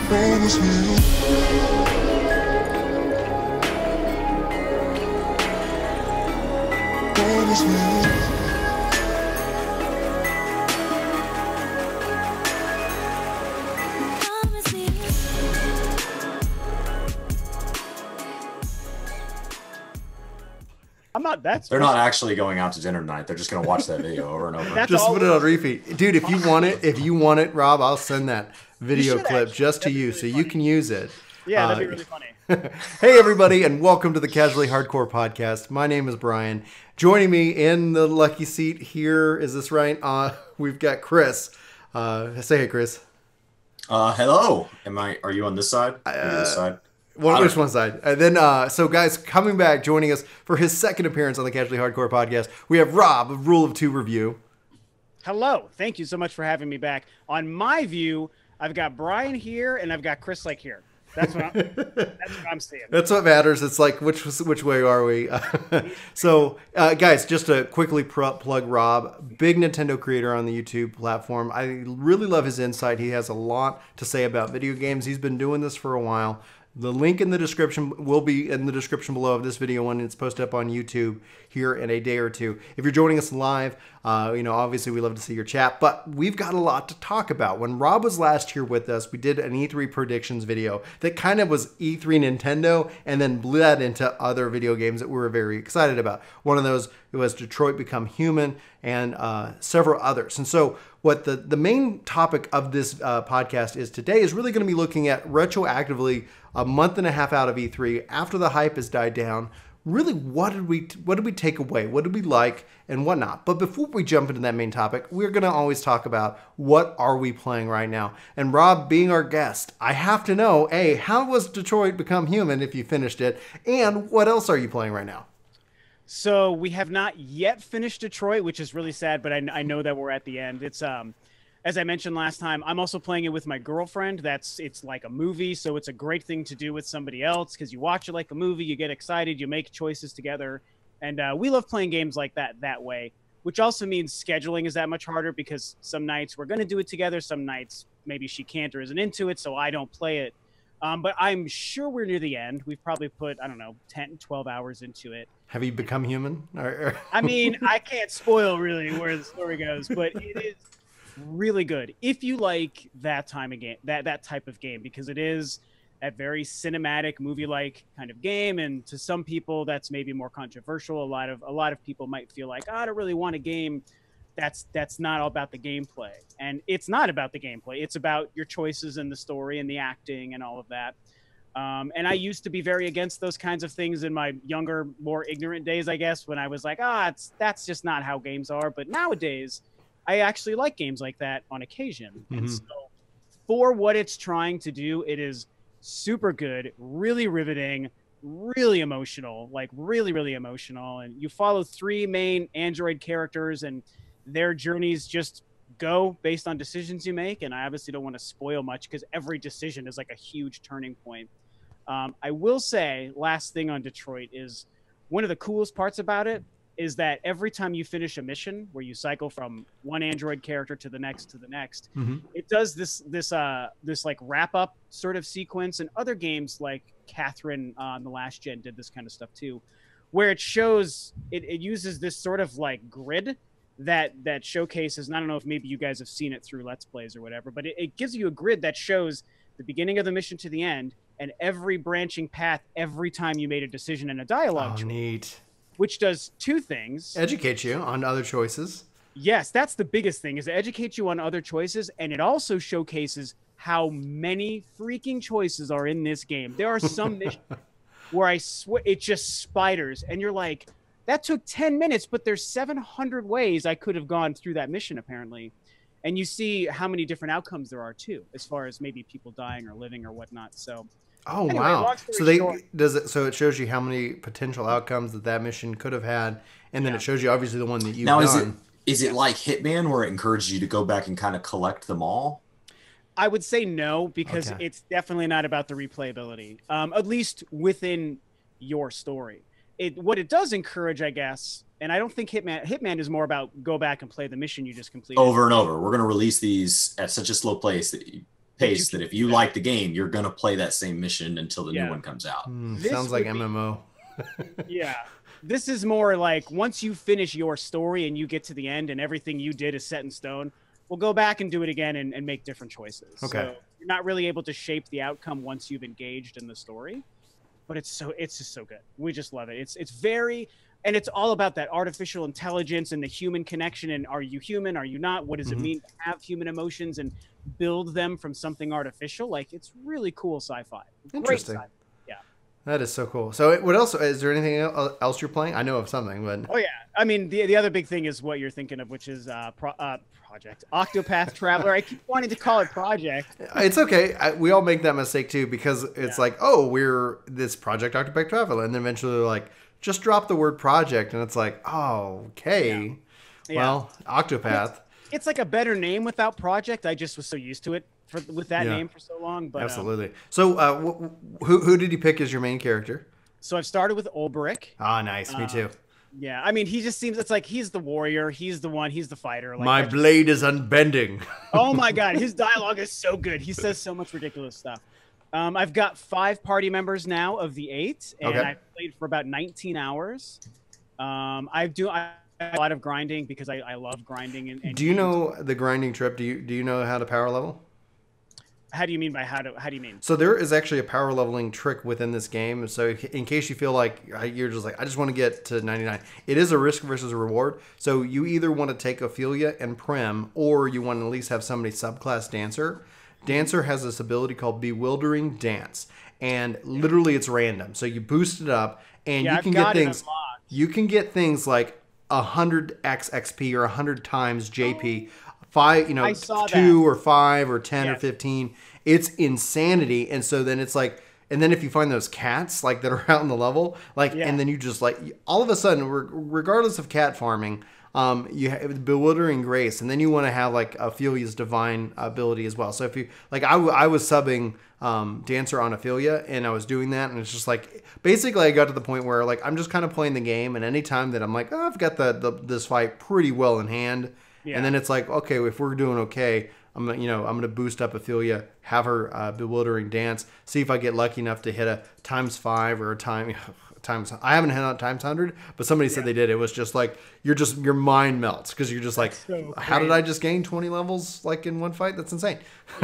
Promise me. Promise me. I'm not that They're not actually going out to dinner tonight. They're just going to watch that video over and over. Just put it on repeat. Dude, if you want it, Rob, I'll send that video clip just to you so you can use it. Yeah, that'd be really funny. Hey, everybody, and welcome to the Casually Hardcore Podcast. My name is Brian. Joining me in the lucky seat here, is this right? We've got Chris. Say hey, Chris. Hello. Are you on this side? This side? Which one side? And then, so guys, coming back, joining us for his second appearance on the Casually Hardcore Podcast, we have Rob of Rule2Review. Hello. Thank you so much for having me back. On my view, I've got Brian here and I've got Chris like here. That's what I'm seeing. That's what matters. It's like, which way are we? So, guys, just to quickly plug Rob, big Nintendo creator on the YouTube platform. I really love his insight. He has a lot to say about video games. He's been doing this for a while. The link in the description will be in the description below of this video when it's posted up on YouTube here in a day or two. If you're joining us live, obviously we love to see your chat, but we've got a lot to talk about. When Rob was last here with us, we did an E3 predictions video that kind of was E3 Nintendo and then bled into other video games that we were very excited about. One of those was Detroit Become Human and several others. And so what the main topic of this podcast is today is really going to be looking at retroactively a month and a half out of E3 after the hype has died down. Really, what did we take away? What did we like and what not? But before we jump into that main topic, we're going to always talk about what are we playing right now. And Rob, being our guest, I have to know, A, how was Detroit Become Human if you finished it? And what else are you playing right now? So we have not yet finished Detroit, which is really sad, but I know that we're at the end. It's as I mentioned last time, I'm also playing it with my girlfriend. It's like a movie, so it's a great thing to do with somebody else because you watch it like a movie, you get excited, you make choices together, and we love playing games like that way. Which also means scheduling is that much harder because some nights we're going to do it together, some nights maybe she can't or isn't into it, so I don't play it. But I'm sure we're near the end. We've probably put, 10, 12 hours into it. Have you become human? I mean, I can't spoil really where the story goes, but it is really good if you like that type of game, because it is a very cinematic movie-like kind of game, and to some people that's maybe more controversial. A lot of people might feel like, I don't really want a game that's not all about the gameplay, and it's not about the gameplay. It's about your choices and the story and the acting and all of that. And I used to be very against those kinds of things in my younger, more ignorant days, I guess, when I was like, that's just not how games are. But nowadays, I actually like games like that on occasion. Mm-hmm. And so for what it's trying to do, it is super good, really riveting, really emotional, like really, really emotional. And you follow three main Android characters, and their journeys just go based on decisions you make. And I obviously don't want to spoil much because every decision is like a huge turning point. I will say, last thing on Detroit is one of the coolest parts about it is that every time you finish a mission where you cycle from one Android character to the next, mm-hmm. It does this like wrap up sort of sequence. And other games like Catherine on the last gen did this kind of stuff too, where it shows, it uses this sort of like grid that showcases, and I don't know if maybe you guys have seen it through Let's Plays or whatever, but it gives you a grid that shows the beginning of the mission to the end and every branching path every time you made a decision in a dialogue choice, neat. Which does two things. Educate you on other choices. Yes, that's the biggest thing, is to educate you on other choices, and it also showcases how many freaking choices are in this game. There are some missions where I swear it just spiders, and you're like, that took 10 minutes, but there's 700 ways I could have gone through that mission, apparently. And you see how many different outcomes there are, too, as far as maybe people dying or living or whatnot. So, oh, anyway, wow. So it shows you how many potential outcomes that mission could have had, and then it shows you, obviously, the one that you've done. Is it like Hitman, where it encourages you to go back and kind of collect them all? I would say no, because it's definitely not about the replayability, at least within your story. What it does encourage, I guess, and I don't think Hitman is more about go back and play the mission you just completed. Over and over. We're going to release these at such a slow pace that pace that if you like the game, you're gonna play that same mission until the new one comes out. Sounds like MMO. Yeah. This is more like once you finish your story and you get to the end and everything you did is set in stone, we'll go back and do it again and make different choices. Okay. So you're not really able to shape the outcome once you've engaged in the story, but it's just so good. We just love it. It's very, and it's all about that artificial intelligence and the human connection. And are you human? Are you not? What does it mean to have human emotions and build them from something artificial? Like, it's really cool sci-fi. Interesting. Great sci-fi. That is so cool. So what else? Is there anything else you're playing? I know of something, but... Oh, yeah. I mean, the other big thing is what you're thinking of, which is Project. Octopath Traveler. I keep wanting to call it Project. It's okay. We all make that mistake, too, because it's like, oh, we're this Project Octopath Traveler. And then eventually they're like, just drop the word Project. And it's like, oh, okay. Yeah. Well, Octopath. It's like a better name without Project. I just was so used to it with that name for so long. But absolutely. So who did you pick as your main character? So I've started with Ulbrich. Ah, nice. Me too. Yeah, I mean, he just seems, it's like he's the warrior. He's the one. He's the fighter. Like, my blade is unbending. Oh, my God. His dialogue is so good. He says so much ridiculous stuff. I've got 5 party members now of the 8, and I've played for about 19 hours. I do a lot of grinding because I love grinding. And do you know the grinding trip? Do you know how to power level? How do you mean by how do you mean? So there is actually a power leveling trick within this game. So in case you feel like you're just like, I just want to get to 99, it is a risk versus a reward. So you either want to take Ophelia and Prim, or you want to at least have somebody subclass Dancer. Dancer has this ability called Bewildering Dance, and literally it's random. So you boost it up, and you can get things. You can get things like 100x XP or 100 times JP. 5, 2 or 5 or 10 or 15. It's insanity. And so then it's like, and then if you find those cats like that are out in the level, like, and then you just like, all of a sudden, regardless of cat farming, you have Bewildering Grace, and then you want to have like Ophelia's divine ability as well. So if you like, I was subbing Dancer on Ophelia, and I was doing that, and it's just like, basically I got to the point where like I'm just kind of playing the game, and anytime that I'm like, oh, I've got this fight pretty well in hand. And then it's like, okay, if we're doing okay, I'm gonna boost up Ophelia, have her Bewildering Dance, see if I get lucky enough to hit a ×5 or a times. I haven't hit on ×100, but somebody said they did. It was just like your mind melts because you're just like, how did I just gain 20 levels like in one fight? That's insane.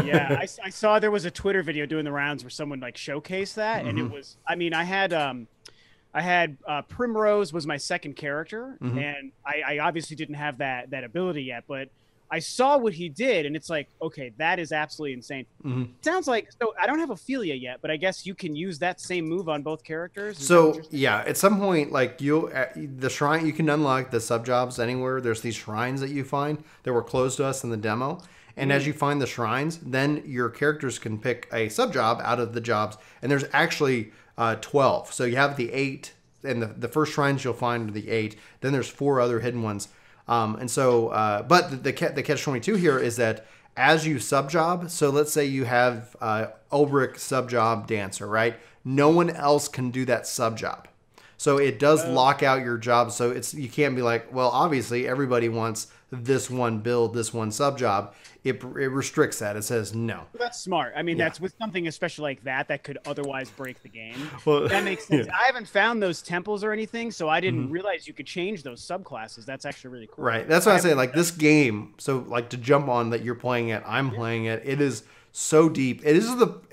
Yeah, I saw there was a Twitter video doing the rounds where someone like showcased that, and it was. I mean, I had Primrose was my second character, and I obviously didn't have that ability yet, but I saw what he did, and it's like, okay, that is absolutely insane. Sounds like, so I don't have Ophelia yet, but I guess you can use that same move on both characters. So yeah, at some point, like the shrine, you can unlock the sub jobs anywhere. There's these shrines that you find that were closed to us in the demo. And as you find the shrines, then your characters can pick a sub job out of the jobs, and there's actually 12. So you have the 8, and the first shrines you'll find are the 8. Then there's 4 other hidden ones. And so, but the catch-22 here is that as you sub job, so let's say you have Ulbrich sub job Dancer, right? No one else can do that sub job. So it does lock out your job. So you can't be like, well, obviously everybody wants this one build, this one sub job. It restricts that. It says no. Well, that's smart. I mean, that's with something especially like that could otherwise break the game. Well, that makes sense. I haven't found those temples or anything, so I didn't realize you could change those subclasses. That's actually really cool. Right. That's what I'm saying. Like this game, so like to jump on that you're playing it, I'm playing it. It is so deep. It is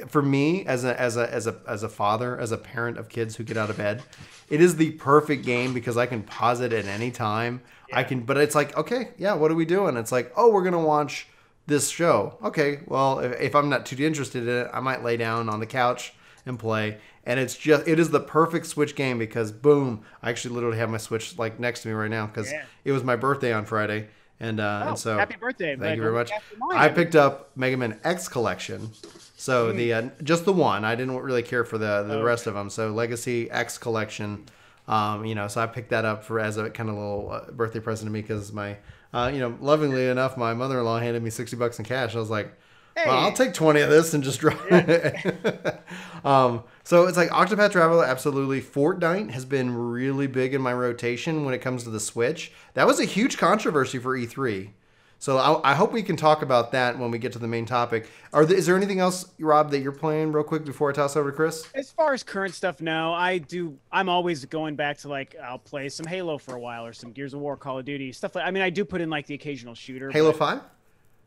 for me as a father, as a parent of kids who get out of bed, it is the perfect game because I can pause it at any time. But it's like, okay, what are we doing? It's like, oh, we're gonna watch this show. Okay, well, if I'm not too interested in it, I might lay down on the couch and play. And it is the perfect Switch game because boom, I actually literally have my Switch like next to me right now because it was my birthday on Friday. And so happy birthday! Thank you very much. I picked up Mega Man X Collection, so the just the one. I didn't really care for the rest of them. So Legacy X Collection, so I picked that up as a kind of little birthday present to me because my, lovingly enough, my mother-in-law handed me $60 in cash. I was like, well, I'll take 20 of this and just drop it. So it's like Octopath Traveler, absolutely. Fortnite has been really big in my rotation when it comes to the Switch. That was a huge controversy for E3. So I hope we can talk about that when we get to the main topic. Is there anything else, Rob, that you're playing real quick before I toss over to Chris? As far as current stuff, no. I'm always going back to like I'll play some Halo for a while or some Gears of War, Call of Duty stuff. I mean, I do put in like the occasional shooter. Halo 5?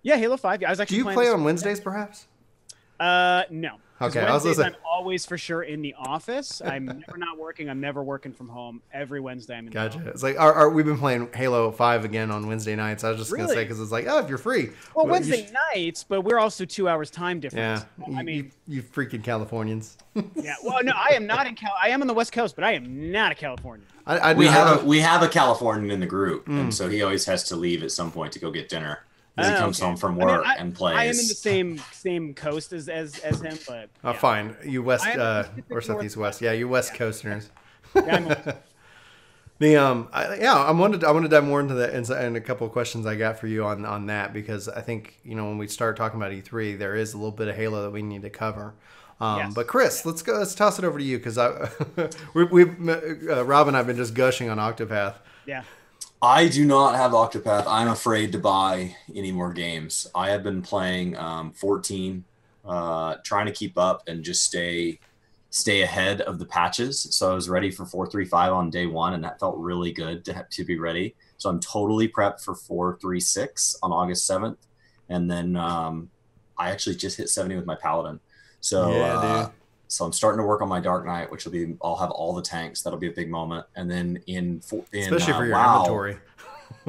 Yeah, Halo 5. I was actually. Do you play on Wednesdays, perhaps? No. Okay, Wednesdays, I was gonna say. I'm always for sure in the office. I'm never not working. I'm never working from home. Every Wednesday I'm in the office. Gotcha. It's like we've been playing Halo 5 again on Wednesday nights. I was just gonna say because it's like, oh, if you're free. Well, Wednesday nights, but we're also 2 hours time difference. Yeah. I mean, you freaking Californians. yeah. Well, no, I am not in I am on the West Coast, but I am not a Californian. We have a Californian in the group, and so he always has to leave at some point to go get dinner. He comes home from work and plays. I am in the same coast as him, but yeah. Fine. You west or southeast west. Yeah, you West Coasters. Yeah, I wanted to dive more into that and a couple of questions I got for you on that because I think when we start talking about E3, there is a little bit of Halo that we need to cover. Yes. But Chris, let's go. Let's toss it over to you because Rob and I've been just gushing on Octopath. Yeah. I do not have Octopath. I'm afraid to buy any more games. I have been playing 14, trying to keep up and just stay ahead of the patches. So I was ready for 4.3.5 on day one, and that felt really good to be ready. So I'm totally prepped for 4.3.6 on August 7th. And then I actually just hit 70 with my Paladin. So so I'm starting to work on my Dark Knight, which will be I'll have all the tanks. That'll be a big moment. And then in especially for your WoW, inventory.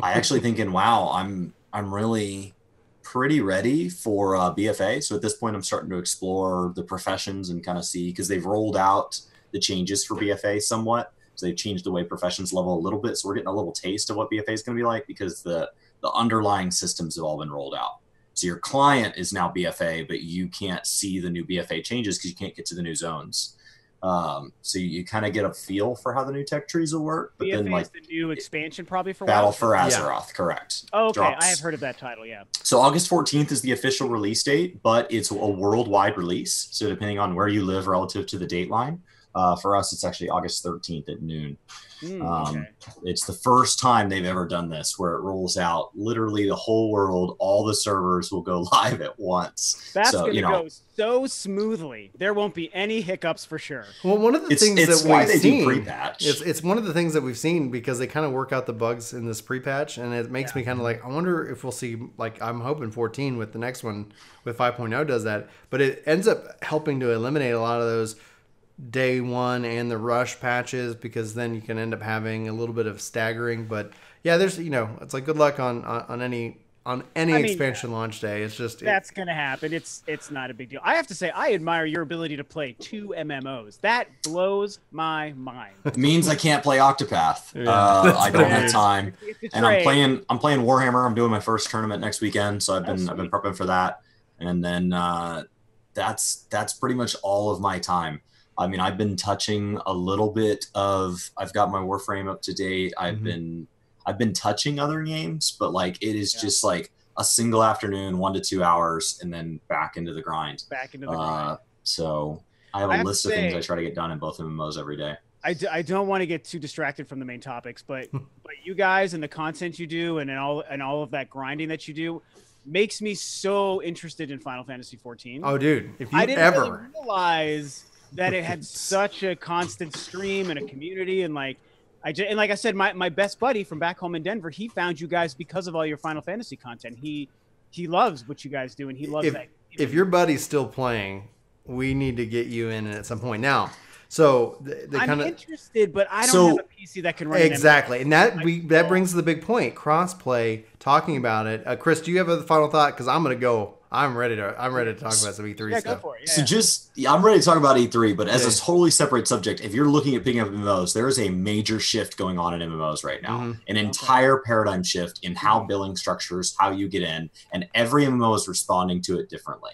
I actually think in WoW I'm really pretty ready for BFA. So at this point I'm starting to explore the professions and kind of see because they've rolled out the changes for BFA somewhat. So they've changed the way professions level a little bit. So we're getting a little taste of what BFA is going to be like because the underlying systems have all been rolled out. So your client is now BFA, but you can't see the new BFA changes because you can't get to the new zones. So you kind of get a feel for how the new tech trees will work. But BFA then like is the new expansion probably for Battle WoW? for Azeroth, correct. Oh, okay, Drops. I have heard of that title, yeah. So August 14th is the official release date, but it's a worldwide release. So depending on where you live relative to the date line, for us, it's actually August 13th at noon. Okay. It's the first time they've ever done this where it rolls out literally the whole world. All the servers will go live at once. That's going to go so smoothly. There won't be any hiccups for sure. Well, one of the things that why we've they seen, do pre-patch. It's one of the things that we've seen because they kind of work out the bugs in this pre-patch, and it makes me kind of like, I wonder if we'll see, like, I'm hoping 14 with the next one with 5.0 does that, but it ends up helping to eliminate a lot of those day one and the rush patches because then you can end up having a little bit of staggering. But yeah, there's it's like good luck on any expansion launch day. It's just that's gonna happen. It's not a big deal. I have to say I admire your ability to play 2 MMOs. That blows my mind. It means I can't play Octopath. I don't have time, and I'm playing Warhammer. I'm doing my first tournament next weekend, so I've been prepping for that, and then that's pretty much all of my time. I mean, I've been touching a little bit of. I've got my Warframe up to date. I've been touching other games, but like it is just like a single afternoon, 1 to 2 hours, and then back into the grind. So I have a list of things I try to get done in both MMOs every day. I don't want to get too distracted from the main topics, but you guys and the content you do and all of that grinding that you do makes me so interested in Final Fantasy 14. Oh, dude! If you I didn't really realize that it had such a constant stream and a community, and like I said, my best buddy from back home in Denver, he found you guys because of all your Final Fantasy content. He loves what you guys do, and he loves that. If your buddy's still playing, we need to get you in at some point. Now, so I'm interested, but I don't have a PC that can run exactly, and that brings to the big point: CrossPlay. Talking about it, Chris, do you have a final thought? Because I'm gonna go. I'm ready to talk about some E3 stuff. Go for it. I'm ready to talk about E3, but as a totally separate subject, if you're looking at picking up MMOs, there is a major shift going on in MMOs right now. An entire paradigm shift in how billing structures, how you get in, and every MMO is responding to it differently.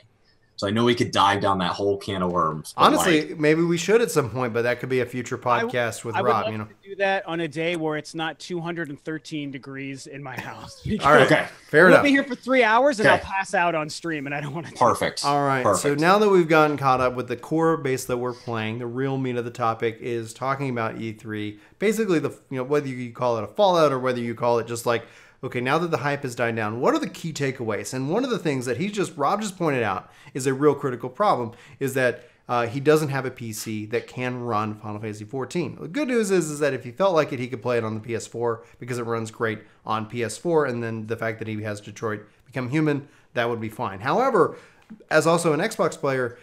So I know we could dive down that whole can of worms. Honestly, maybe we should at some point, but that could be a future podcast with Rob. I would love to do that on a day where it's not 213 degrees in my house. All right, okay, fair enough. We'll be here for 3 hours, and I'll pass out on stream, and I don't want to. Perfect. All right. So now that we've gotten caught up with the core base that we're playing, the real meat of the topic is talking about E3. Basically, whether you call it a Fallout or whether you call it just like okay, now that the hype has died down, what are the key takeaways? And one of the things that Rob just pointed out is a real critical problem, is that he doesn't have a PC that can run Final Fantasy XIV. The good news is that if he felt like it, he could play it on the PS4 because it runs great on PS4. And then the fact that he has Detroit Become Human, that would be fine. However, as also an Xbox player,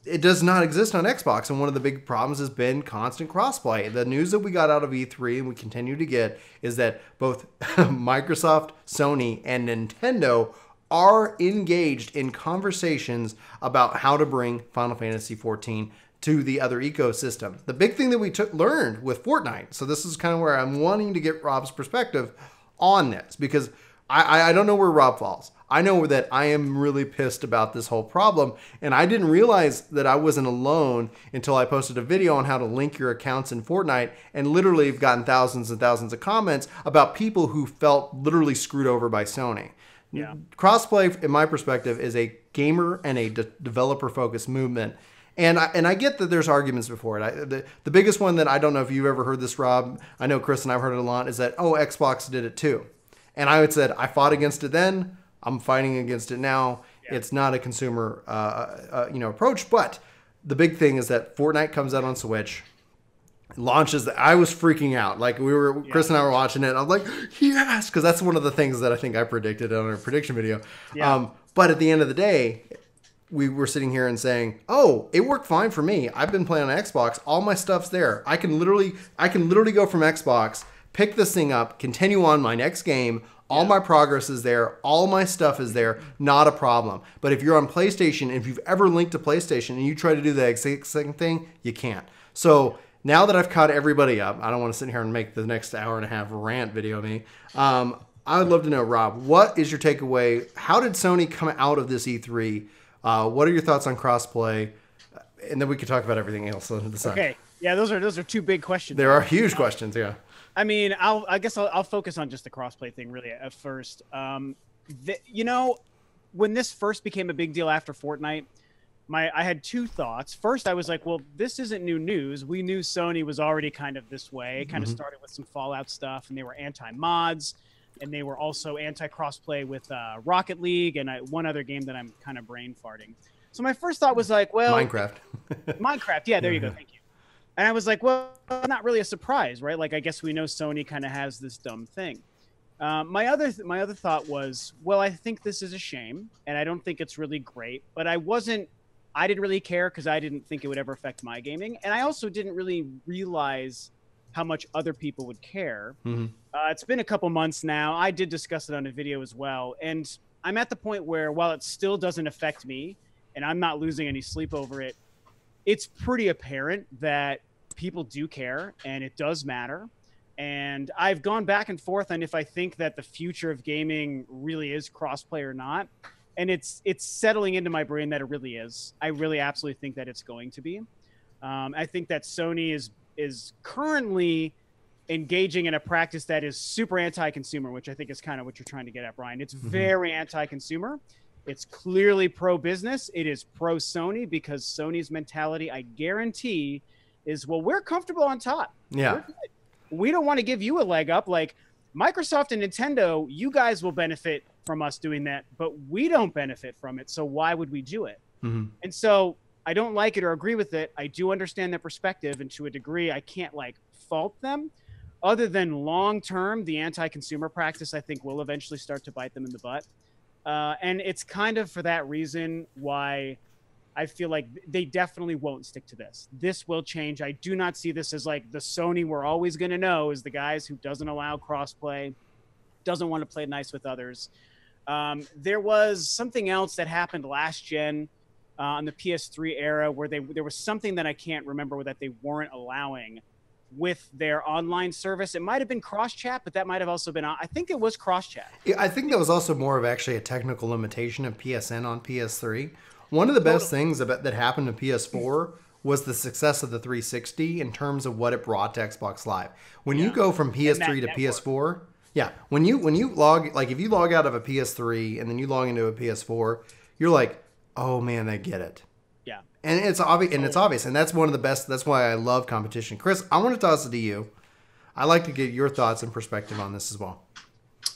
it does not exist on Xbox. And one of the big problems has been constant crossplay. The news that we got out of E3 and we continue to get is that both Microsoft, Sony, and Nintendo are engaged in conversations about how to bring Final Fantasy XIV to the other ecosystem. The big thing that we learned with Fortnite, so this is kind of where I'm wanting to get Rob's perspective on this, because I don't know where Rob falls. I know that I am really pissed about this whole problem, and I didn't realize that I wasn't alone until I posted a video on how to link your accounts in Fortnite, and literally have gotten thousands and thousands of comments about people who felt literally screwed over by Sony. Yeah. Crossplay, in my perspective, is a gamer and a developer-focused movement. And I get that there's arguments before it. The biggest one that I don't know if you've ever heard this, Rob, I know Chris and I've heard it a lot, is that, oh, Xbox did it too. And I would said, I fought against it then, I'm fighting against it now. Yeah. It's not a consumer approach. But the big thing is that Fortnite comes out on Switch. Launches, I was freaking out. Like Chris and I were watching it. I was like, yes, because that's one of the things that I think I predicted on our prediction video. Yeah. But at the end of the day, we were sitting here and saying, oh, it worked fine for me. I've been playing on Xbox. All my stuff's there. I can literally go from Xbox, pick this thing up, continue on my next game. All my progress is there. All my stuff is there. Not a problem. But if you're on PlayStation, if you've ever linked to PlayStation and you try to do the exact same thing, you can't. So now that I've caught everybody up, I don't want to sit here and make the next hour and a half rant video of me. I would love to know, Rob, what is your takeaway? How did Sony come out of this E3? What are your thoughts on crossplay? And then we can talk about everything else on the side. Okay. Yeah, those are two big questions. There are huge questions, yeah. I mean, I guess I'll focus on just the crossplay thing really at first. When this first became a big deal after Fortnite, I had two thoughts. First, I was like, well, this isn't new news. We knew Sony was already kind of this way. It kind of started with some Fallout stuff, and they were anti-mods, and they were also anti-crossplay with Rocket League and one other game that I'm kind of brain farting. So my first thought was like, well... Minecraft, yeah, there you go, thank you. And I was like, well, not really a surprise, right? Like, I guess we know Sony kind of has this dumb thing. My other thought was, well, I think this is a shame, and I don't think it's really great, but I didn't really care because I didn't think it would ever affect my gaming. And I also didn't really realize how much other people would care. Mm-hmm. It's been a couple months now. I did discuss it on a video as well. And I'm at the point where while it still doesn't affect me and I'm not losing any sleep over it, it's pretty apparent that people do care and it does matter. And I've gone back and forth on if I think that the future of gaming really is crossplay or not. And it's settling into my brain that it really is. I really absolutely think that it's going to be. I think that Sony is currently engaging in a practice that is super anti-consumer, which I think is kind of what you're trying to get at, Brian. It's very anti-consumer. It's clearly pro-business. It is pro-Sony because Sony's mentality, I guarantee, is, well, we're comfortable on top. Yeah. We don't want to give you a leg up. Like Microsoft and Nintendo, you guys will benefit from us doing that, but we don't benefit from it. So why would we do it? Mm-hmm. And so I don't like it or agree with it. I do understand their perspective, and to a degree, I can't fault them. Other than long-term, the anti-consumer practice, I think, will eventually start to bite them in the butt. And it's kind of for that reason why I feel like they definitely won't stick to this. This will change. I do not see this as like the Sony we're always going to know is the guys who doesn't allow crossplay, doesn't want to play nice with others. There was something else that happened last gen on the PS3 era where there was something that I can't remember that they weren't allowing with their online service. It might have been cross chat, but that might have also been, I think it was cross chat. Yeah, I think that was also more of actually a technical limitation of PSN on PS3. One of the best things that happened to PS4 was the success of the 360 in terms of what it brought to Xbox Live. When you go from PS3 to PS4, when you log, like if you log out of a PS3 and then you log into a PS4, you're like, oh man, they get it. Yeah. And it's obvious. And that's one of the best. That's why I love competition. Chris, I want to toss it to you. I'd like to get your thoughts and perspective on this as well.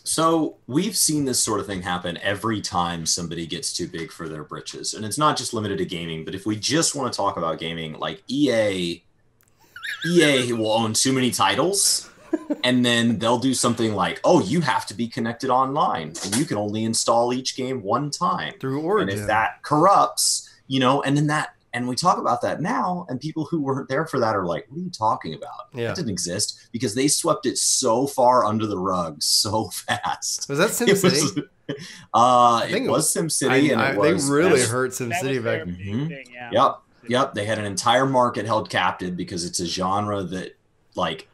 So we've seen this sort of thing happen every time somebody gets too big for their britches. And it's not just limited to gaming, but if we just want to talk about gaming, like EA will own too many titles, and then they'll do something like, oh, you have to be connected online, and you can only install each game one time. Through Origin. And if that corrupts, and we talk about that now, and people who weren't there for that are like, what are you talking about? Yeah. That didn't exist, because they swept it so far under the rug so fast. Was that SimCity? It was SimCity. They really hurt SimCity back then. Yep. They had an entire market held captive because it's a genre that like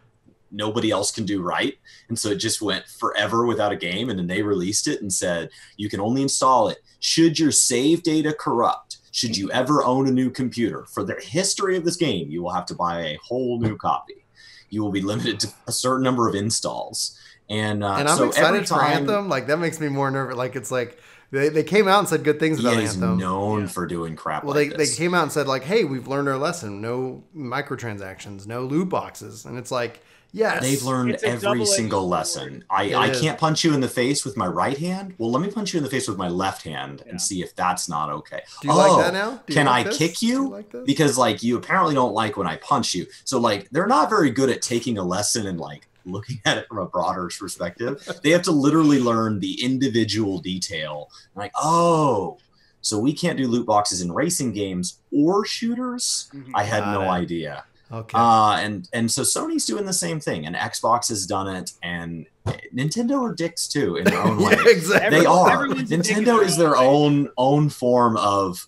nobody else can do right. And so it just went forever without a game. And then they released it and said, you can only install it. Should your save data corrupt, should you ever own a new computer, for the history of this game, you will have to buy a whole new copy. You will be limited to a certain number of installs. And I'm excited for Anthem. Like, that makes me more nervous. Like, it's like they came out and said good things about Anthem. Known for doing crap. Well, they came out and said like, hey, we've learned our lesson. No microtransactions, no loot boxes, and it's like, yes, they've learned every single lesson. I can't punch you in the face with my right hand. Well, let me punch you in the face with my left hand and see if that's not okay. Do you like that now? Can I kick you? Because like you apparently don't like when I punch you. So like they're not very good at taking a lesson and like looking at it from a broader perspective. They have to literally learn the individual detail. Like, oh, so we can't do loot boxes in racing games or shooters? I had no idea. Okay. And so Sony's doing the same thing, and Xbox has done it, and Nintendo are dicks too in their own way. Exactly. They are. Nintendo is their own form of.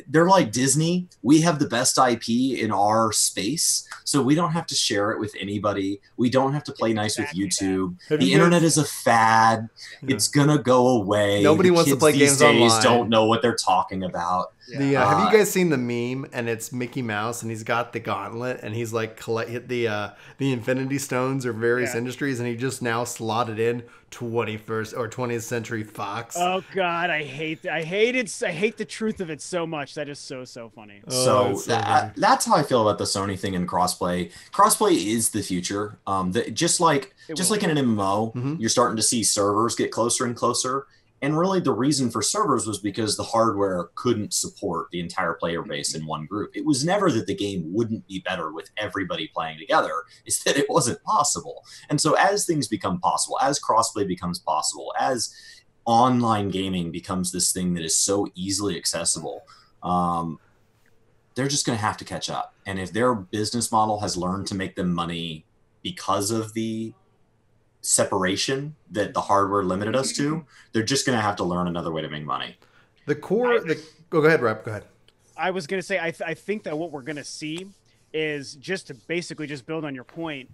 They're like Disney. We have the best IP in our space, so we don't have to share it with anybody. We don't have to play nice with YouTube. The internet is a fad. It's gonna go away. Nobody wants to play games online. Don't know what they're talking about. Have you guys seen the meme? And it's Mickey Mouse, and he's got the gauntlet, and he's like hit the Infinity Stones or various industries, and he just now slotted in 21st or 20th Century Fox. Oh God, I hate the truth of it so much. That is so funny. That's how I feel about the Sony thing and crossplay. Crossplay is the future. Just like in an MMO, you're starting to see servers get closer and closer. And really the reason for servers was because the hardware couldn't support the entire player base in one group. It was never that the game wouldn't be better with everybody playing together. It's that it wasn't possible. And so as things become possible, as crossplay becomes possible, as online gaming becomes this thing that is so easily accessible, they're just going to have to catch up. And if their business model has learned to make them money because of the separation that the hardware limited us to, they're just going to have to learn another way to make money. Go ahead, Rob. Go ahead. I was going to say, I think that what we're going to see is just to basically just build on your point,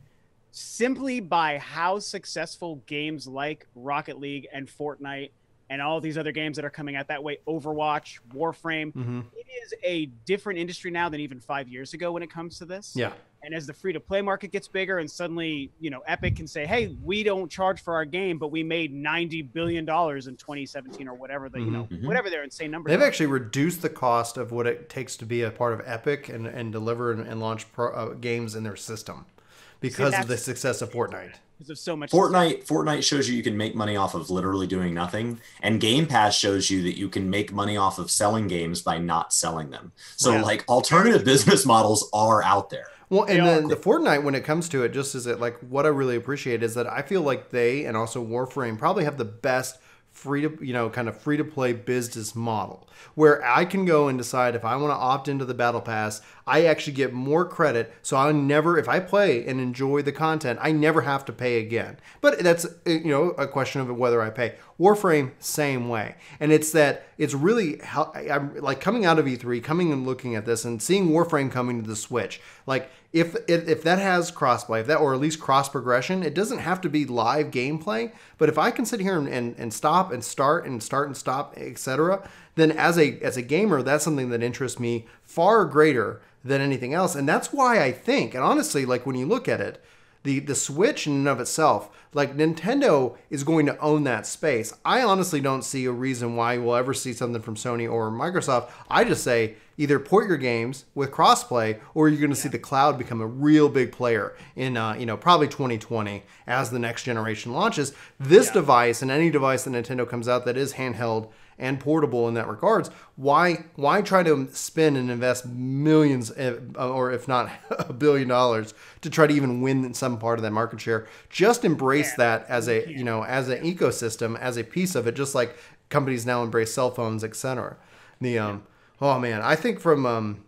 simply by how successful games like Rocket League and Fortnite and all these other games that are coming out that way, Overwatch, Warframe, it is a different industry now than even 5 years ago when it comes to this. Yeah. And as the free-to-play market gets bigger and suddenly, Epic can say, hey, we don't charge for our game, but we made $90 billion in 2017 or whatever, whatever their insane numbers They've are. actually reduced the cost of what it takes to be a part of Epic and deliver and launch games in their system because of the success of Fortnite. Because of so much Fortnite shows you can make money off of literally doing nothing, and Game Pass shows you that you can make money off of selling games by not selling them. So like alternative business models are out there. Well, and then the Fortnite, when it comes to it, just as it like what I really appreciate is that I feel like they and also Warframe probably have the best free to play business model where I can go and decide if I want to opt into the battle pass, I actually get more credit. So I never, if I play and enjoy the content, I never have to pay again. But that's, a question of whether I pay. Warframe, same way. And it's really how I'm like coming out of E3, coming and looking at this and seeing Warframe coming to the Switch. Like if that has crossplay, or at least cross progression, it doesn't have to be live gameplay. But if I can sit here and stop and start and stop, etc., then as a gamer, that's something that interests me far greater than anything else. And that's why I think, and honestly, like when you look at it, The Switch in and of itself, like Nintendo is going to own that space. I honestly don't see a reason why we'll ever see something from Sony or Microsoft. I just say either port your games with crossplay, or you're going to see the cloud become a real big player in probably 2020 as the next generation launches. This device and any device that Nintendo comes out that is handheld and portable in that regards, why try to spend and invest millions, or if not $1 billion, to try to even win some part of that market share? Just embrace that as a as an ecosystem, as a piece of it, just like companies now embrace cell phones, etc. Oh man, I think from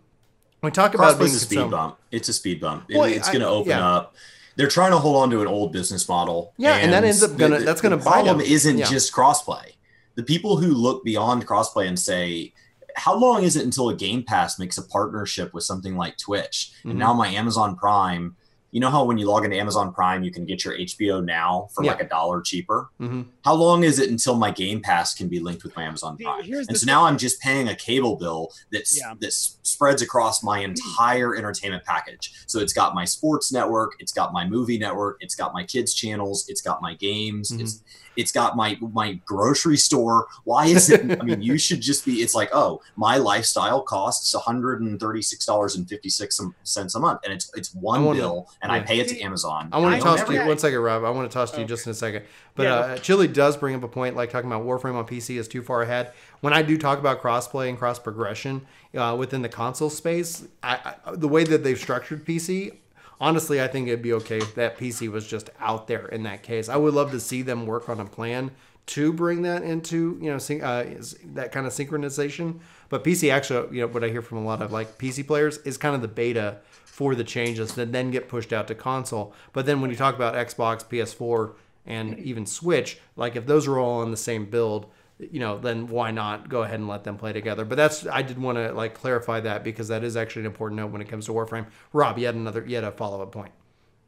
we talk about being a speed bump. It's a speed bump. Well, it's going to open up. They're trying to hold on to an old business model. Yeah, and that ends up gonna that's gonna buy them. The problem isn't just crossplay. The people who look beyond crossplay and say, how long is it until a Game Pass makes a partnership with something like Twitch? And now my Amazon Prime, you know how when you log into Amazon Prime, you can get your HBO Now for like $1 cheaper? How long is it until my Game Pass can be linked with my Amazon Prime? And so now I'm just paying a cable bill that spreads across my entire entertainment package. So it's got my sports network, it's got my movie network, it's got my kids channels, it's got my games, it's got my grocery store. Why is it? I mean, you should just be, it's like, oh, my lifestyle costs $136.56 a month. And it's one bill, and I pay it to Amazon. I want to toss to you, one second, Rob. I want to toss to you just in a second. But Chili does bring up a point, like talking about Warframe on PC is too far ahead. When I do talk about crossplay and cross progression within the console space, the way that they've structured PC, honestly, I think it'd be okay if that PC was just out there in that case. I would love to see them work on a plan to bring that into, that kind of synchronization. But PC actually, what I hear from a lot of like PC players is kind of the beta for the changes that then get pushed out to console. But then when you talk about Xbox, PS4, and even Switch, like if those are all on the same build, then why not go ahead and let them play together? But I did want to like clarify that, because that is actually an important note when it comes to Warframe. Rob, you had a follow-up point.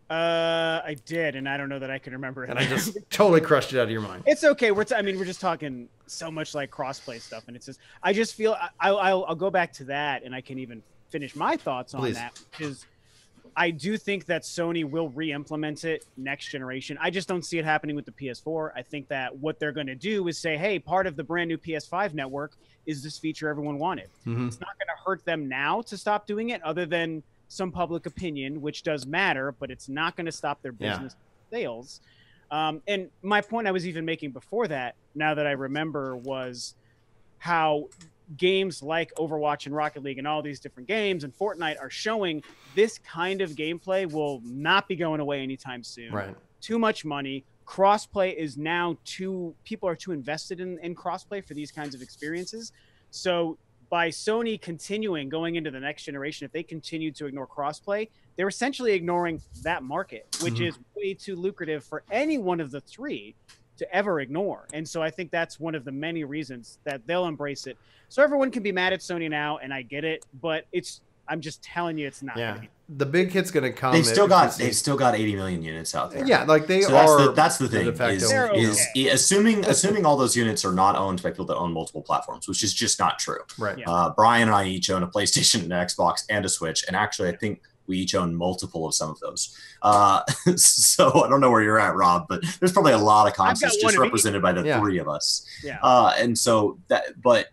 I did, and I don't know that I can remember it. And I just totally crushed it out of your mind. It's okay. We're just talking so much like crossplay stuff, and it's just, I just feel I'll go back to that, and I can even finish my thoughts on that, because I do think that Sony will re-implement it next generation. I just don't see it happening with the PS4. I think that what they're going to do is say, hey, part of the brand new PS5 network is this feature everyone wanted. It's not going to hurt them now to stop doing it, other than some public opinion, which does matter, but it's not going to stop their business sales. And my point I was even making before that, now that I remember, was how games like Overwatch and Rocket League and all these different games and Fortnite are showing this kind of gameplay will not be going away anytime soon. Right. Too much money. Crossplay is now people are too invested in crossplay for these kinds of experiences. So by Sony going into the next generation, if they continue to ignore crossplay, they're essentially ignoring that market, which is way too lucrative for any one of the three to ever ignore. And so I think that's one of the many reasons that they'll embrace it. So everyone can be mad at Sony now, and I get it, but I'm just telling you, it's not going to be. The big hit's going to come. They've still got 80 million units out there. Yeah, like they so are. That's the thing. Assuming all those units are not owned by people that own multiple platforms, which is just not true. Right. Yeah. Brian and I each own a PlayStation, an Xbox, and a Switch, and actually, I think we each own multiple of some of those. So I don't know where you're at, Rob, but there's probably a lot of consoles just represented by the three of us. Yeah. And so but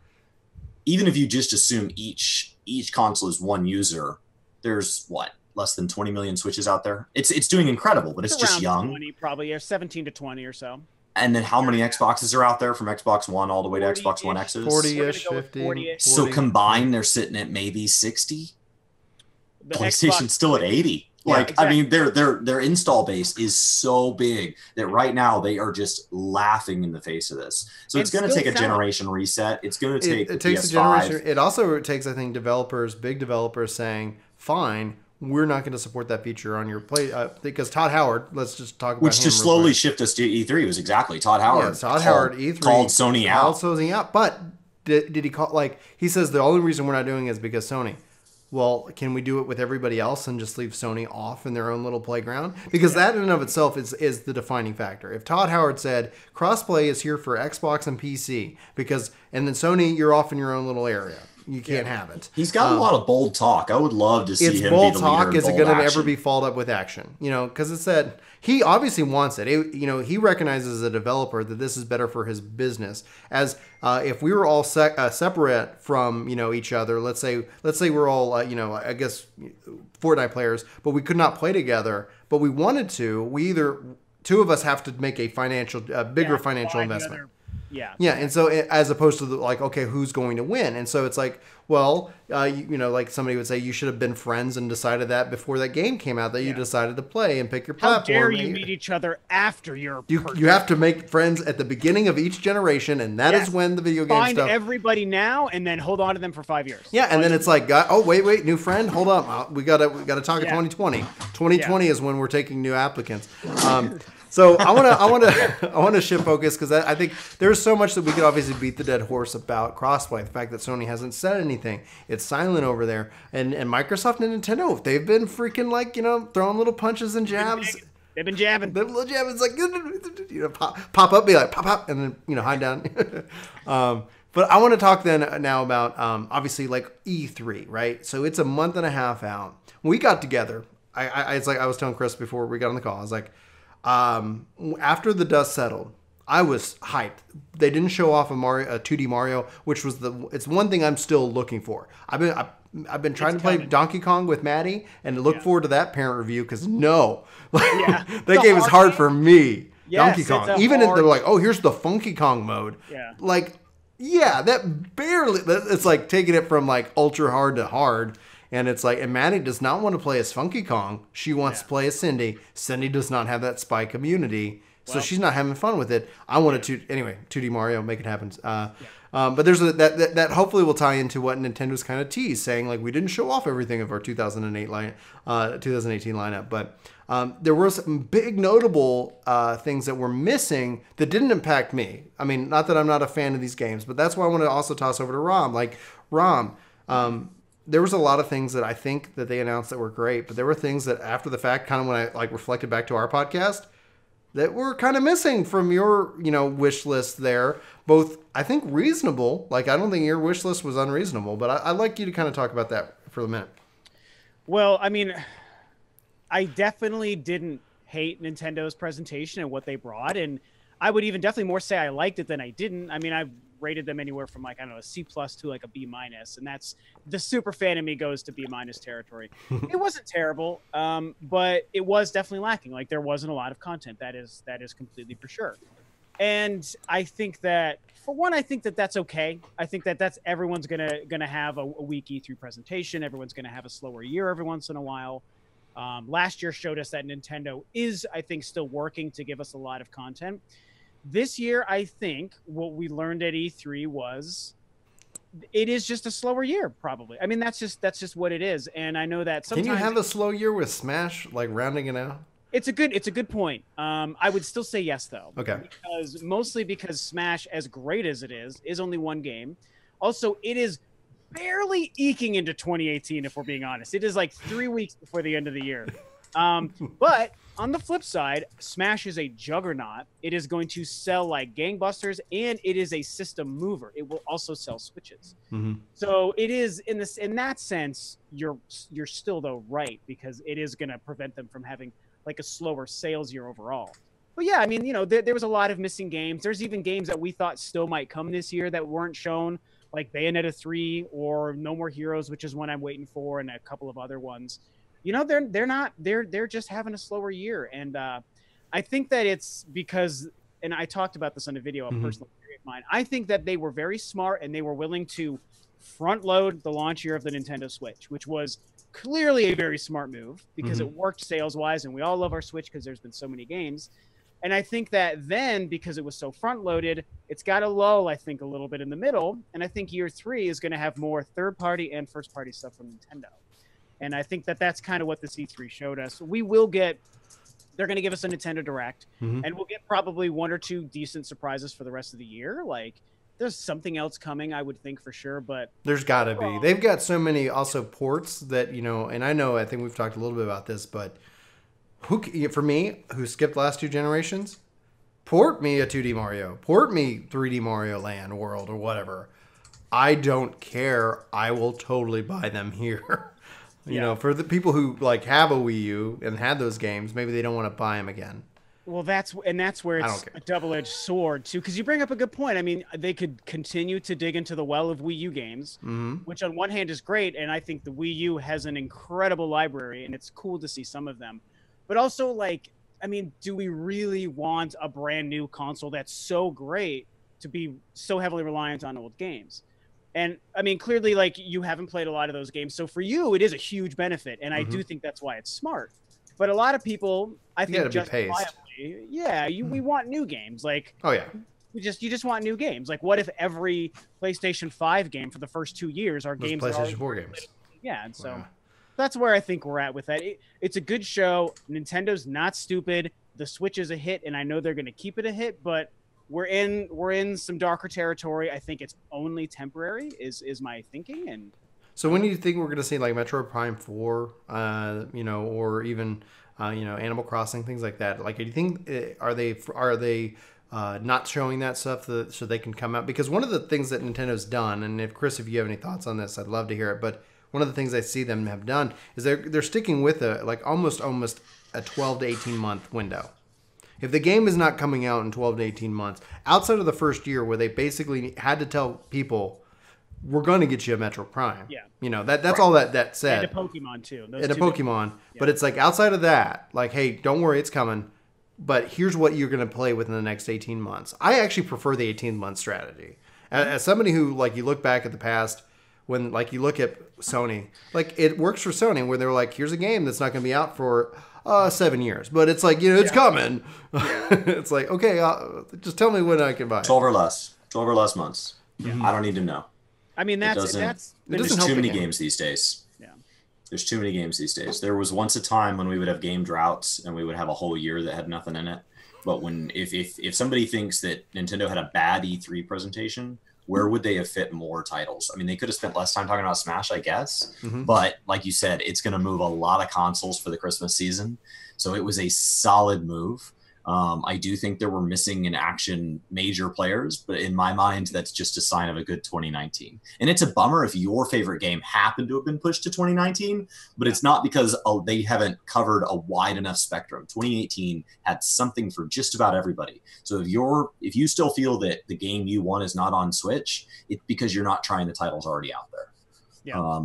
even if you just assume each console is one user, there's less than 20 million Switches out there. It's doing incredible, but it's just young. 20, probably 17 to 20 or so. And then how many Xboxes are out there, from Xbox One all the way to Xbox One X's? 40-ish, 50. So combined, they're sitting at maybe 60. PlayStation's still at 80. I mean, their install base is so big that right now they are just laughing in the face of this. So it's going to take a generation reset. It's going to take it takes PS5. A generation. It also takes, I think, big developers saying, fine, we're not going to support that feature on your play, because Todd Howard, let's just talk about which to slowly shift us to E3 was exactly Todd Howard. Yeah, Howard E3 called Sony out. But did he call, he says the only reason we're not doing it is because Sony. Well, can we do it with everybody else and just leave Sony off in their own little playground? Because that in and of itself is the defining factor. If Todd Howard said, crossplay is here for Xbox and PC, and then Sony, you're off in your own little area. you can't have it. He's got a lot of bold talk. I would love to see it's him bold be the leader talk. in Is it bold going to action. ever be followed up with action? You know, because it said he obviously wants it. He recognizes as a developer that this is better for his business. As if we were all separate from each other, let's say we're all I guess Fortnite players, but we could not play together, but we wanted to. We either two of us have to make a bigger financial investment. Yeah, and so as opposed to okay, who's going to win? And so it's like, well, like somebody would say, you should have been friends and decided that before that game came out that you decided to play and pick your platform. How dare you meet each other after your you have to make friends at the beginning of each generation, and that is when the video game Find stuff. everybody now and then hold on to them for 5 years. Yeah, and then it's like, oh wait, new friend, hold up, we gotta talk at 2020. 2020 is when we're taking new applicants. So I want to shift focus because I think there's so much that we could obviously beat the dead horse about crossplay. The fact that Sony hasn't said anything, it's silent over there, and Microsoft and Nintendo, they've been freaking throwing little punches and jabs. They've been jabbing. The little jab is like pop up, be like pop, and then hide down. But I want to talk now about obviously like E3, right? So it's a month and a half out. When we got together, it's like I was telling Chris before we got on the call. I was like. After the dust settled, I was hyped. They didn't show off a 2D Mario, which was it's one thing I'm still looking for. I've been trying to play Donkey Kong with Maddie and look forward to that parent review because that game is hard for me. Yes, Donkey Kong. Even if they're like, oh, here's the Funky Kong mode. Yeah. That barely. It's like taking it from like ultra hard to hard. And it's like, and Maddie does not want to play as Funky Kong. She wants to play as Cindy. Cindy does not have that spy community, so she's not having fun with it. I wanted to, anyway, 2D Mario, make it happen. But there's that hopefully will tie into what Nintendo's kind of teased, saying like we didn't show off everything of our 2018 lineup, but there were some big notable things that were missing that didn't impact me. I mean, not that I'm not a fan of these games, but that's why I want to also toss over to Rom. Like Rom. There was a lot of things that I think that they announced that were great, but there were things that after the fact, kind of when I reflected back to our podcast, that were kind of missing from your, wish list there. Both, I think, reasonable. Like, I don't think your wish list was unreasonable, but I'd like you to kind of talk about that for a minute. Well, I mean, I definitely didn't hate Nintendo's presentation and what they brought, and I would even definitely more say I liked it than I didn't. I mean, I've rated them anywhere from like, I don't know, a C+ to like a B-, and that's the super fan in me goes to B- territory. It wasn't terrible, but it was definitely lacking. Like there wasn't a lot of content. That is completely for sure. And I think that for one, I think that that's okay. I think that that's everyone's gonna have a weak E3 presentation. Everyone's gonna have a slower year every once in a while. Last year showed us that Nintendo is, I think, still working to give us a lot of content. This year, I think what we learned at E3 was it is just a slower year, probably. I mean, that's just what it is. And I know that sometimes... Can you have a slow year with Smash, like rounding it out? It's a good point. I would still say yes, though. Okay. Mostly because Smash, as great as it is only one game. Also, it is barely eking into 2018, if we're being honest. It is like 3 weeks before the end of the year. But on the flip side, Smash is a juggernaut. It is going to sell like gangbusters, and it is a system mover. It will also sell Switches. Mm-hmm. So it is in that sense, you're still though right, because it is going to prevent them from having like a slower sales year overall. But yeah, I mean, there was a lot of missing games. There's even games that we thought still might come this year that weren't shown, like Bayonetta 3 or No More Heroes, which is one I'm waiting for, and a couple of other ones. They're just having a slower year. And I think that it's because, and I talked about this on a video, a personal theory of mine. I think that they were very smart and they were willing to front load the launch year of the Nintendo Switch, which was clearly a very smart move because it worked sales wise. And we all love our Switch because there's been so many games. And I think that then, because it was so front loaded, it's got a lull, I think, a little bit in the middle. And I think year 3 is going to have more third party and first party stuff from Nintendo. And I think that that's kind of what the C3 showed us. They're going to give us a Nintendo Direct, and we'll get probably 1 or 2 decent surprises for the rest of the year. Like, there's something else coming, I would think, for sure. But there's got to be. They've got so many also ports that, and I think we've talked a little bit about this, but for me, who skipped the last 2 generations, port me a 2D Mario, port me 3D Mario Land World or whatever. I don't care. I will totally buy them here. You know, for the people who like have a Wii U and had those games, maybe they don't want to buy them again. Well, that's where it's a double-edged sword too, because you bring up a good point. I mean, they could continue to dig into the well of Wii U games, which on one hand is great, and I think the Wii U has an incredible library, and it's cool to see some of them. But also, like, I mean, do we really want a brand new console that's so great to be so heavily reliant on old games? And I mean, clearly, like, you haven't played a lot of those games. So for you, it is a huge benefit. And I do think that's why it's smart. But a lot of people, I think, justifiably, we want new games. Like, you just want new games. Like, what if every PlayStation 5 game for the first 2 years are games PlayStation 4 games? Yeah, and so that's where I think we're at with that. It's a good show. Nintendo's not stupid. The Switch is a hit, and I know they're going to keep it a hit, but we're in some darker territory. I think it's only temporary is my thinking. And so when do you think we're going to see like Metroid Prime 4, you know, or even you know, Animal Crossing, things like that? Like, do you think are they not showing that stuff so they can come out? Because one of the things that Nintendo's done, and if Chris, if you have any thoughts on this, I'd love to hear it. But one of the things I see them have done is they're sticking with almost a 12 to 18 month window. If the game is not coming out in 12 to 18 months, outside of the first year where they basically had to tell people, we're going to get you a Metro Prime. Yeah. You know, that's all that said. And a Pokemon, too. And a Pokemon. Yeah. But it's like, outside of that, like, hey, don't worry, it's coming. But here's what you're going to play within the next 18 months. I actually prefer the 18-month strategy. As somebody who, like, you look back at the past, when, like, you look at Sony, like, it works for Sony where they're like, here's a game that's not going to be out for 7 years, but it's like, you know, it's coming. It's like, okay, just tell me when I can buy it. 12 or less months. I don't need to know. I mean, there's too many games these days. Yeah, there's too many games these days. There was once a time when we would have game droughts and we would have a whole year that had nothing in it. But if somebody thinks that Nintendo had a bad E3 presentation, where would they have fit more titles? I mean, they could have spent less time talking about Smash, I guess. But like you said, it's going to move a lot of consoles for the Christmas season. So it was a solid move. I do think there were missing in action major players, but in my mind, that's just a sign of a good 2019. And it's a bummer if your favorite game happened to have been pushed to 2019, but it's not because they haven't covered a wide enough spectrum. 2018 had something for just about everybody. So if you still feel that the game you want is not on Switch, it's because you're not trying the titles already out there. Yeah.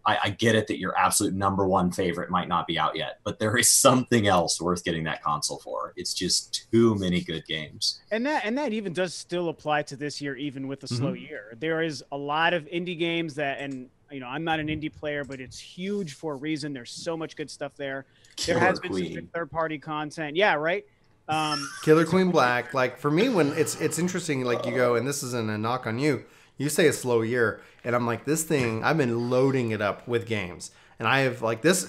I get it that your absolute number one favorite might not be out yet, but there is something else worth getting that console for. It's just too many good games. And that even does still apply to this year, even with a slow year. There is a lot of indie games and you know, I'm not an indie player, but it's huge for a reason. There's so much good stuff there. There has been some good third-party content. Yeah, right. Killer Queen Black. Like, for me, when it's interesting, like, you go, and this isn't a knock on you. You say a slow year, and I'm like, this thing, I've been loading it up with games. And I have, like, this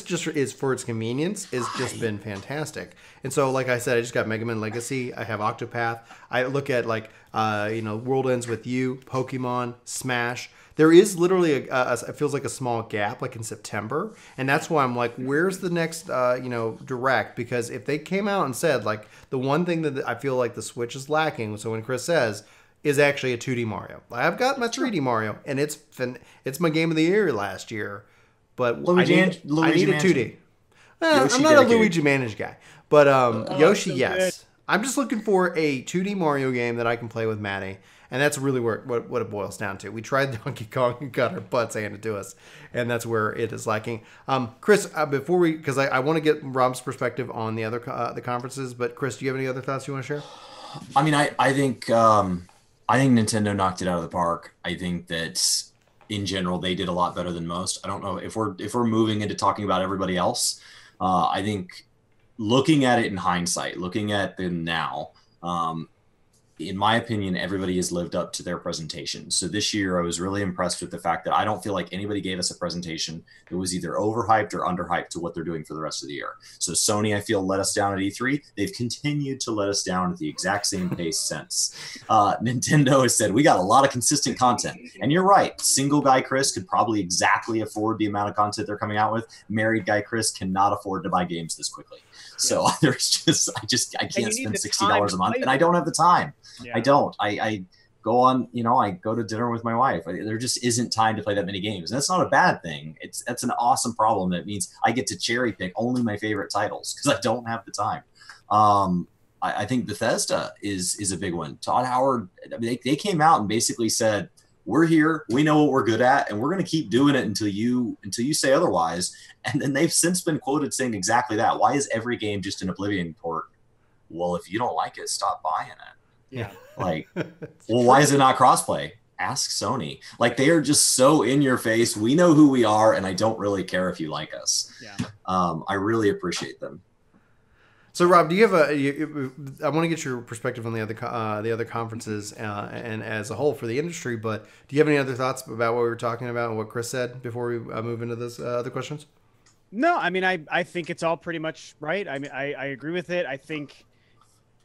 just is for its convenience, has just been fantastic. And so, like I said, I just got Mega Man Legacy. I have Octopath. I look at, like, you know, World Ends With You, Pokemon, Smash. There is literally, it feels like a small gap, like in September. And that's why I'm like, where's the next, you know, Direct? Because if they came out and said, like, the one thing that I feel like the Switch is lacking, so when Chris says, is actually a 2D Mario. I've got my 3D Mario, and it's my game of the year last year. But I need a 2D. Well, I'm not a Luigi Manage guy. But Yoshi, yes. Good. I'm just looking for a 2D Mario game that I can play with Maddie. And that's really what it boils down to. We tried Donkey Kong and got our butts handed to us. And that's where it is lacking. Chris, before because I want to get Rob's perspective on the other the conferences. But Chris, do you have any other thoughts you want to share? I mean, I think Nintendo knocked it out of the park. I think that in general they did a lot better than most. I don't know if we're moving into talking about everybody else. I think looking at it in hindsight, looking at them now, in my opinion, everybody has lived up to their presentation. So this year I was really impressed with the fact that I don't feel like anybody gave us a presentation that was either overhyped or underhyped to what they're doing for the rest of the year. So Sony, I feel, let us down at E3. They've continued to let us down at the exact same pace since. Nintendo has said, we got a lot of consistent content. And you're right. Single guy Chris could probably exactly afford the amount of content they're coming out with. Married guy Chris cannot afford to buy games this quickly. So there's I can't spend $60 a month, and I don't have the time. Yeah. I don't. go on, I go to dinner with my wife. There just isn't time to play that many games. And that's not a bad thing. That's an awesome problem. It means I get to cherry pick only my favorite titles because I don't have the time. I think Bethesda is a big one. Todd Howard, they came out and basically said, we're here, we know what we're good at, and we're going to keep doing it until you say otherwise. And then they've since been quoted saying exactly that. Why is every game just an Oblivion port? Well, if you don't like it, stop buying it. Yeah. Like, well, why is it not crossplay? Ask Sony. Like, they are just so in your face. We know who we are, and I don't really care if you like us. Yeah. I really appreciate them. So, Rob, do you have I want to get your perspective on the other conferences and as a whole for the industry, but do you have any other thoughts about what we were talking about and what Chris said before we move into those other questions? No, I mean, I think it's all pretty much right. I mean, I agree with it. I think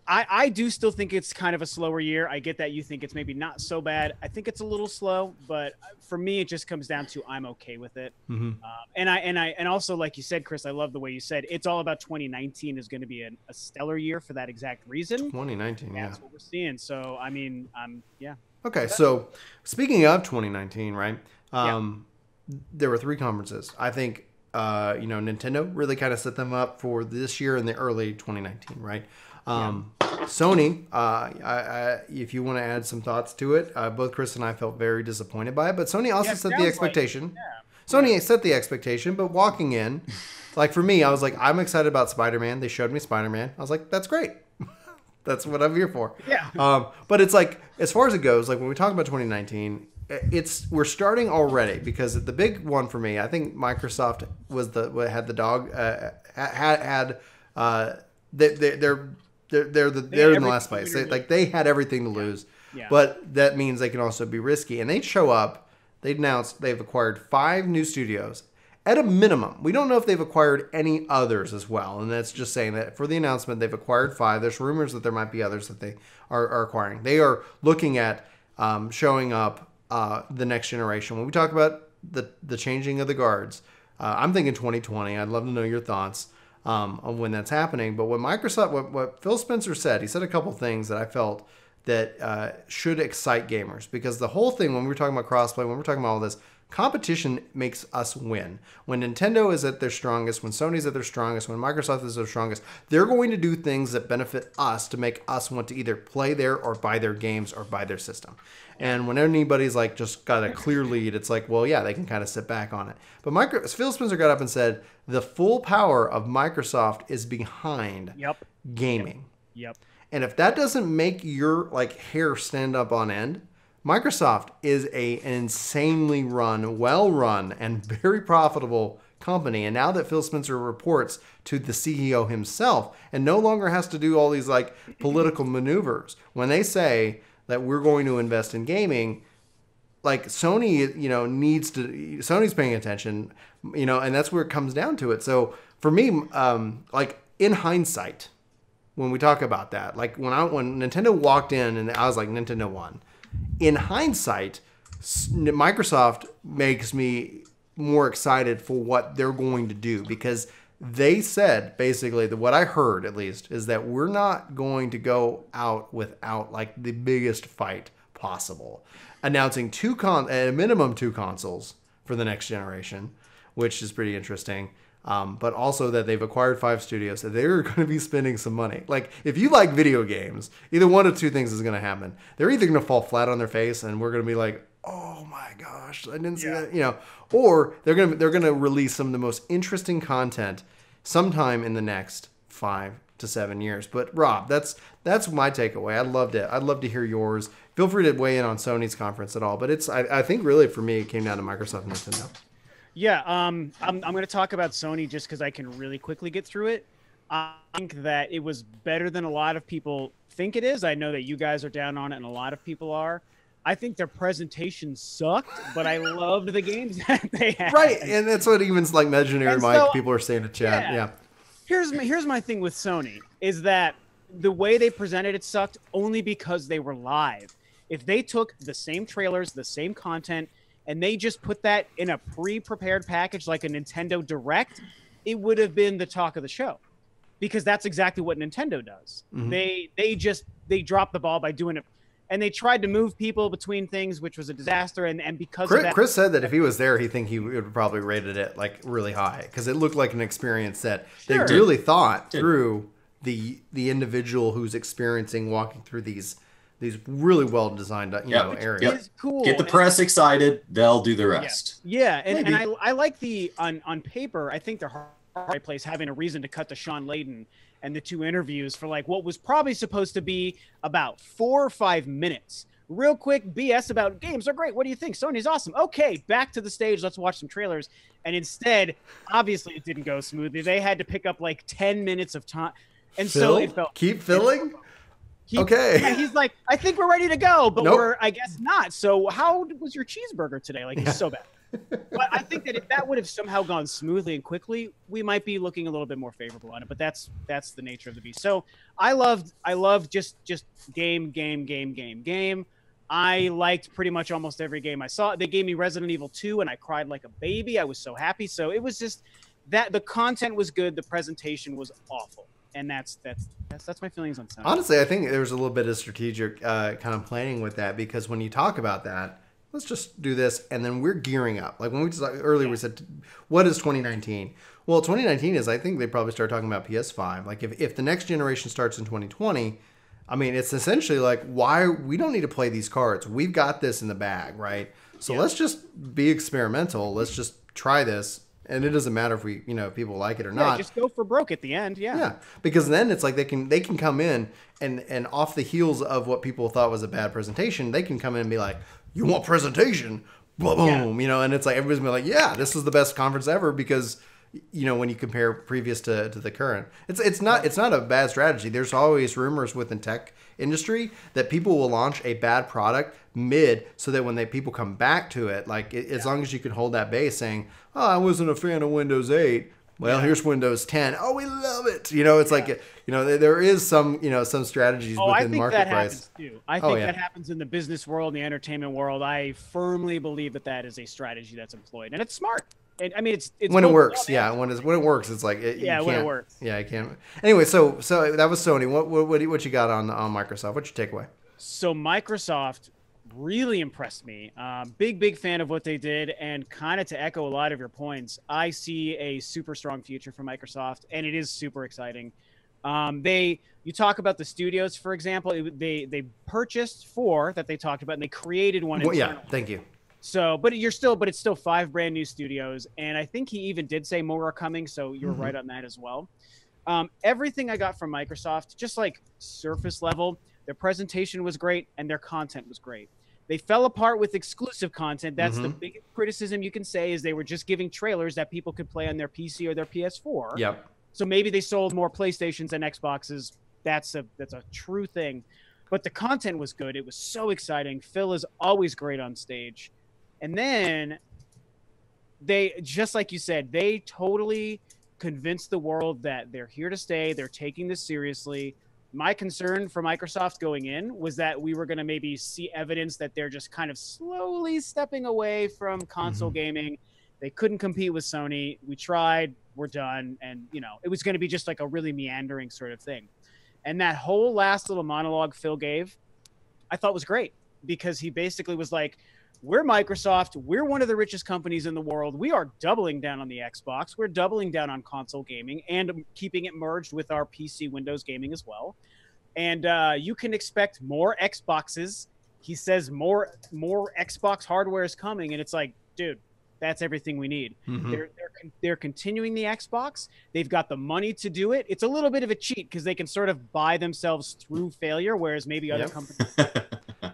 I do still think it's kind of a slower year. I get that you think it's maybe not so bad. I think it's a little slow, but for me, it just comes down to I'm okay with it. Mm-hmm. And also, like you said, Chris, I love the way you said it's all about 2019 is going to be a stellar year for that exact reason. 2019, yeah. That's what we're seeing. So, I mean, yeah. Okay, so speaking of 2019, right? There were 3 conferences. I think, Nintendo really kind of set them up for this year in the early 2019, right? Sony, if you want to add some thoughts to it, both Chris and I felt very disappointed by it, but Sony also set the expectation. Sony set the expectation, but walking in, like for me, I was like, I'm excited about Spider-Man. They showed me Spider-Man. I was like, that's great. That's what I'm here for. Yeah. But it's like, as far as it goes, like when we talk about 2019, we're starting already because the big one for me, I think Microsoft was had the dog they're in the last place. They had everything to lose, but that means they can also be risky. And they show up. They announced they've acquired 5 new studios at a minimum. We don't know if they've acquired any others as well. And that's just saying that for the announcement, they've acquired 5. There's rumors that there might be others that they are acquiring. They are looking at showing up the next generation. When we talk about the changing of the guards, I'm thinking 2020. I'd love to know your thoughts on when that's happening. But what Phil Spencer said, he said a couple things that I felt that should excite gamers, because the whole thing, when we're talking about crossplay, when we're talking about all this, competition makes us win. When Nintendo is at their strongest, when Sony's at their strongest, when Microsoft is their strongest, they're going to do things that benefit us to make us want to either play there or buy their games or buy their system. And when anybody's like just got a clear lead, it's like, well, yeah, they can kind of sit back on it. But Phil Spencer got up and said the full power of Microsoft is behind gaming. Yep. And if that doesn't make your like hair stand up on end, Microsoft is an insanely well run, and very profitable company. And now that Phil Spencer reports to the CEO himself and no longer has to do all these like political maneuvers, when they say that we're going to invest in gaming, like Sony, Sony's paying attention, and that's where it comes down to it. So for me, like in hindsight, when we talk about that, like when Nintendo walked in and I was like, Nintendo won. In hindsight, Microsoft makes me more excited for what they're going to do, because they said basically that what I heard at least is that we're not going to go out without like the biggest fight possible, announcing at a minimum 2 consoles for the next generation, which is pretty interesting. But also that they've acquired 5 studios, so they're going to be spending some money. Like, if you like video games, either one of 2 things is going to happen. They're either going to fall flat on their face, and we're going to be like, "Oh my gosh, I didn't see that," or they're going to release some of the most interesting content sometime in the next 5 to 7 years. But Rob, that's my takeaway. I'd love to hear yours. Feel free to weigh in on Sony's conference at all. But I think really for me, it came down to Microsoft and Nintendo. Yeah, I'm going to talk about Sony just because I can really quickly get through it. I think that it was better than a lot of people think it is. I know that you guys are down on it, and a lot of people are. I think their presentation sucked, but I loved the games that they had. Right, and that's what even like Legendary Mike, people are saying in chat. Yeah. Here's my thing with Sony is that the way they presented it sucked only because they were live. If they took the same trailers, the same content, and they just put that in a pre-prepared package like a Nintendo Direct, it would have been the talk of the show, because that's exactly what Nintendo does. Mm-hmm. They drop the ball by doing it. and they tried to move people between things, which was a disaster. And because of that, Chris said that if he was there, he would have probably rated it like really high because it looked like an experience that they really thought through the individual who's experiencing walking through these really well designed areas. It's cool. Get the press excited; they'll do the rest. Yeah, and I like the on paper. I think the right place having a reason to cut to Sean Layden and the 2 interviews for like what was probably supposed to be about 4 or 5 minutes. Real quick BS about games are great. What do you think? Sony's awesome. Okay, back to the stage. Let's watch some trailers. And instead, obviously, it didn't go smoothly. They had to pick up like 10 minutes of time, and so it felt keep filling. Okay. Yeah, he's like, I think we're ready to go, but we're, I guess, not. So how was your cheeseburger today? Like, it's so bad. But I think that if that would have somehow gone smoothly and quickly, we might be looking a little bit more favorable on it. But that's the nature of the beast. So I loved just game. I liked pretty much almost every game I saw. They gave me Resident Evil 2, and I cried like a baby. I was so happy. So it was just that the content was good, the presentation was awful. And that's my feelings on Sony. Honestly, I think there's a little bit of strategic kind of planning with that because when you talk about that, let's just do this, and then we're gearing up. Like when we talked earlier, we said, "What is 2019?" Well, 2019 is I think they probably start talking about PS5. Like if the next generation starts in 2020, I mean it's essentially like why we don't need to play these cards. We've got this in the bag, right? So let's just be experimental. Let's just try this. And it doesn't matter if we, if people like it or not. Just go for broke at the end. Yeah, because then it's like they can come in and off the heels of what people thought was a bad presentation, they can come in and be like, "You want presentation?" Boom, and it's like everybody's been like, "Yeah, this is the best conference ever," because when you compare previous to the current, it's not a bad strategy. There's always rumors within tech industry that people will launch a bad product mid so that when people come back to it, as long as you can hold that base saying, "Oh, I wasn't a fan of Windows 8. Well, here's Windows 10. Oh, we love it." It's like, there is some strategies within market price. I think that happens in the business world, the entertainment world. I firmly believe that is a strategy that's employed, and it's smart. And, I mean, it's when it works. When it works, it's like when it works. Yeah, I can't. Anyway, so that was Sony. What you got on Microsoft? What's your takeaway? So Microsoft really impressed me. Big fan of what they did, and kind of to echo a lot of your points, I see a super strong future for Microsoft, and it is super exciting. You talk about the studios, for example. They purchased 4 that they talked about, and they created one. Well, yeah, thank you. So, but it's still 5 brand new studios, and I think he even did say more are coming. So you're right on that as well. Everything I got from Microsoft, just like surface level, their presentation was great and their content was great. They fell apart with exclusive content. That's the biggest criticism you can say is they were just giving trailers that people could play on their PC or their PS4. Yep. So maybe they sold more PlayStations and Xboxes. That's a true thing. But the content was good. It was so exciting. Phil is always great on stage. And then they, just like you said, they totally convinced the world that they're here to stay. They're taking this seriously. My concern for Microsoft going in was that we were going to maybe see evidence that they're just kind of slowly stepping away from console gaming. They couldn't compete with Sony. We tried, we're done. And, it was going to be just like a really meandering sort of thing. And that whole last little monologue Phil gave, I thought was great because he basically was like, we're Microsoft. We're one of the richest companies in the world. We are doubling down on the Xbox. We're doubling down on console gaming and keeping it merged with our PC Windows gaming as well. And you can expect more Xboxes. He says more Xbox hardware is coming. And it's like, dude, that's everything we need. They're continuing the Xbox. They've got the money to do it. It's a little bit of a cheat because they can sort of buy themselves through failure, whereas maybe other companies.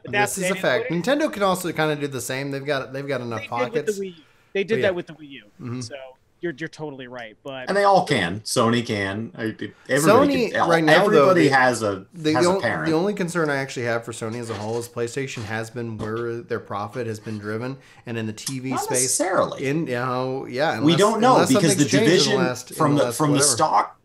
This is a fact. Nintendo can also kind of do the same. They've got enough pockets. They did that with the Wii U. So you're totally right. And they all can. Sony can. Sony right now, everybody has a parent. The only concern I actually have for Sony as a whole is PlayStation has been where their profit has been driven, and in the TV Not space, necessarily. We don't know because the division from the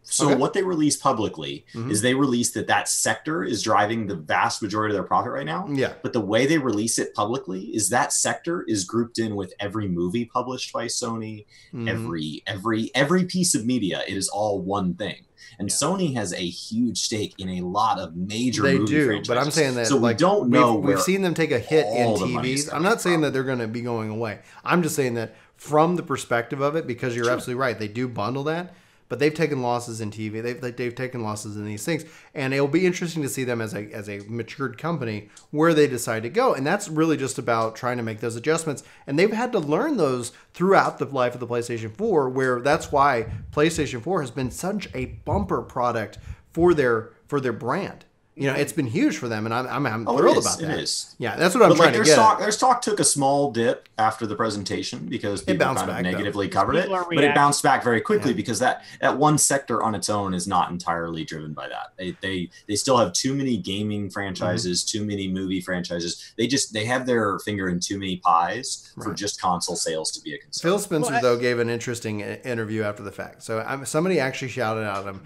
So what they release publicly is they release that sector is driving the vast majority of their profit right now. Yeah. But the way they release it publicly is that sector is grouped in with every movie published by Sony, every piece of media. It is all one thing. And Sony has a huge stake in a lot of major movie franchises. But I'm saying that so we don't know. We've seen them take a hit in TVs. I'm not saying that they're going to be going away. I'm just saying that from the perspective of it, because you're absolutely right, they do bundle that. But they've taken losses in TV. They've taken losses in these things, and it'll be interesting to see them as a matured company where they decide to go. And that's really just about trying to make those adjustments. And they've had to learn those throughout the life of the PlayStation 4, where that's why PlayStation 4 has been such a bumper product for their brand. You know, it's been huge for them, and I'm thrilled about that. It is. Yeah, that's what I'm trying to get. Their stock took a small dip after the presentation because people kind of negatively covered it, but it bounced back very quickly because that one sector on its own is not entirely driven by that. They still have too many gaming franchises, too many movie franchises. They have their finger in too many pies for just console sales to be a concern. Phil Spencer, though, gave an interesting interview after the fact. So somebody actually shouted out him.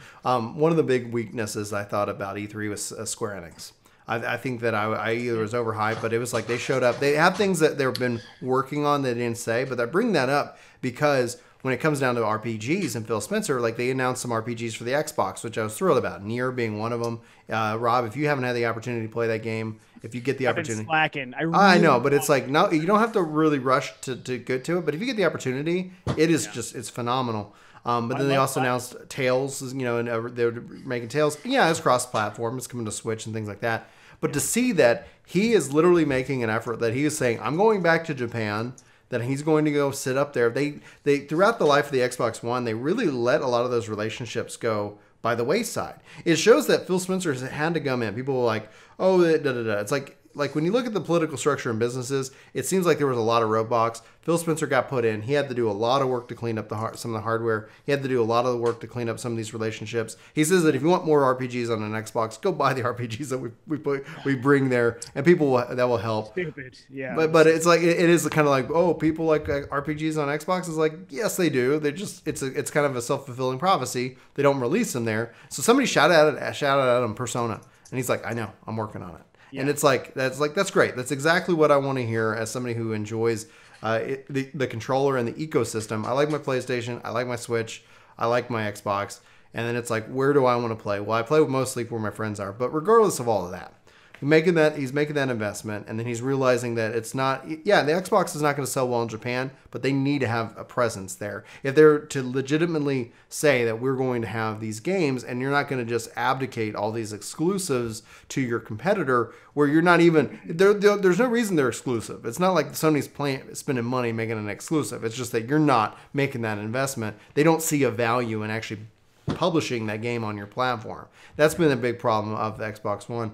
One of the big weaknesses I thought about E3 was Square Enix. I think that I either was overhyped, but it was like they showed up. They have things that they've been working on that they didn't say, but I bring that up because when it comes down to RPGs and Phil Spencer, like they announced some RPGs for the Xbox, which I was thrilled about. Nier being one of them. Rob, if you haven't had the opportunity to play that game, if you get the opportunity, slacking. I know, but it's like no, you don't have to really rush to get to it. But if you get the opportunity, it is it's phenomenal. But then they also announced Tales, you know, and they were making Tales. Yeah, it's cross-platform. It's coming to Switch and things like that. But to see that he is literally making an effort, that he is saying, I'm going back to Japan, that he's going to go sit up there. They throughout the life of the Xbox One, they really let a lot of those relationships go by the wayside. It shows that Phil Spencer has had to come in. People were like, oh, da-da-da. It's like when you look at the political structure in businesses, it seems like there was a lot of roadblocks. Phil Spencer got put in. He had to do a lot of work to clean up some of the hardware. He had to do a lot of the work to clean up some of these relationships. He says that if you want more RPGs on an Xbox, go buy the RPGs that we bring there, and that will help. Stupid, yeah. But it's like it is kind of like, oh, people like RPGs on Xbox. Is like, yes, they do. They just it's kind of a self-fulfilling prophecy. They don't release them there. So somebody shouted at him Persona, and he's like, I know, I'm working on it. Yeah. And it's like that's great. That's exactly what I want to hear as somebody who enjoys the controller and the ecosystem. I like my PlayStation. I like my Switch. I like my Xbox. And then it's like, where do I want to play? Well, I play mostly where my friends are. But regardless of all of that, he's making that investment, and then he's realizing that it's not. Yeah, the Xbox is not going to sell well in Japan, but they need to have a presence there if they're to legitimately say that we're going to have these games, and you're not going to just abdicate all these exclusives to your competitor, where you're not even there's no reason they're exclusive. It's not like Sony's spending money making an exclusive. It's just that you're not making that investment. They don't see a value in actually publishing that game on your platform. That's been a big problem of the Xbox One.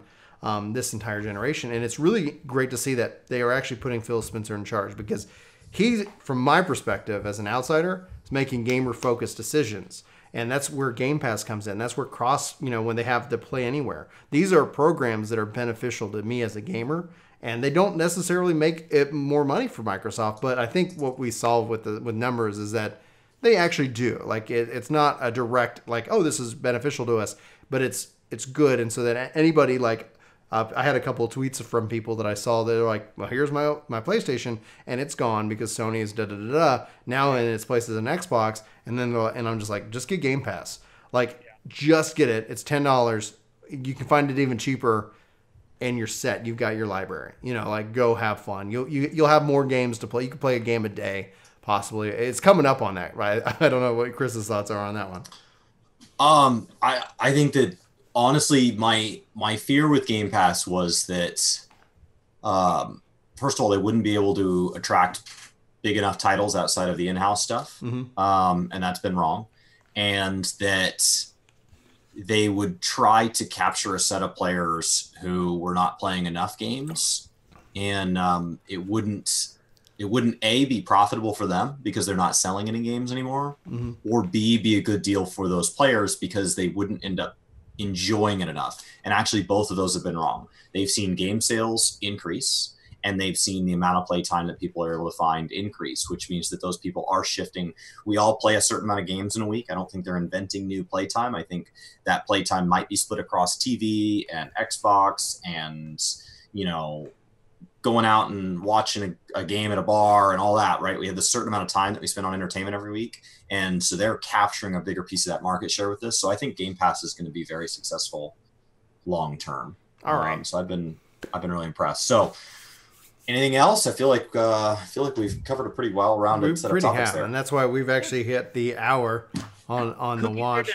This entire generation, and it's really great to see that they are actually putting Phil Spencer in charge, because he, from my perspective as an outsider, is making gamer-focused decisions, and that's where Game Pass comes in. That's where when they have the Play Anywhere. These are programs that are beneficial to me as a gamer, and they don't necessarily make it more money for Microsoft, but I think what we saw with numbers is that they actually do. Like it's not a direct like, oh, this is beneficial to us, but it's good, and so that anybody like. I had a couple of tweets from people that I saw that are like, well, here's my PlayStation, and it's gone because Sony is da-da-da-da. Now in its place is an Xbox, and I'm just like, just get Game Pass. Like, just get it. It's $10. You can find it even cheaper, and you're set. You've got your library. You know, like, go have fun. You'll have more games to play. You can play a game a day, possibly. It's coming up on that, right? I don't know what Chris's thoughts are on that one. I think that, honestly, my fear with Game Pass was that, first of all, they wouldn't be able to attract big enough titles outside of the in-house stuff, and that's been wrong, and that they would try to capture a set of players who were not playing enough games, and it wouldn't A, be profitable for them because they're not selling any games anymore, or B, be a good deal for those players because they wouldn't end up enjoying it enough. And actually both of those have been wrong. They've seen game sales increase, and they've seen the amount of playtime that people are able to find increase, which means that those people are shifting. We all play a certain amount of games in a week. I don't think they're inventing new playtime. I think that playtime might be split across TV and Xbox and, you know, going out and watching a game at a bar and all that, right? We have this certain amount of time that we spend on entertainment every week. And so they're capturing a bigger piece of that market share with this. So I think Game Pass is going to be very successful long term. All right. So I've been really impressed. So anything else? I feel like we've covered a pretty well-rounded set of topics there. And that's why we've actually hit the hour on the watch.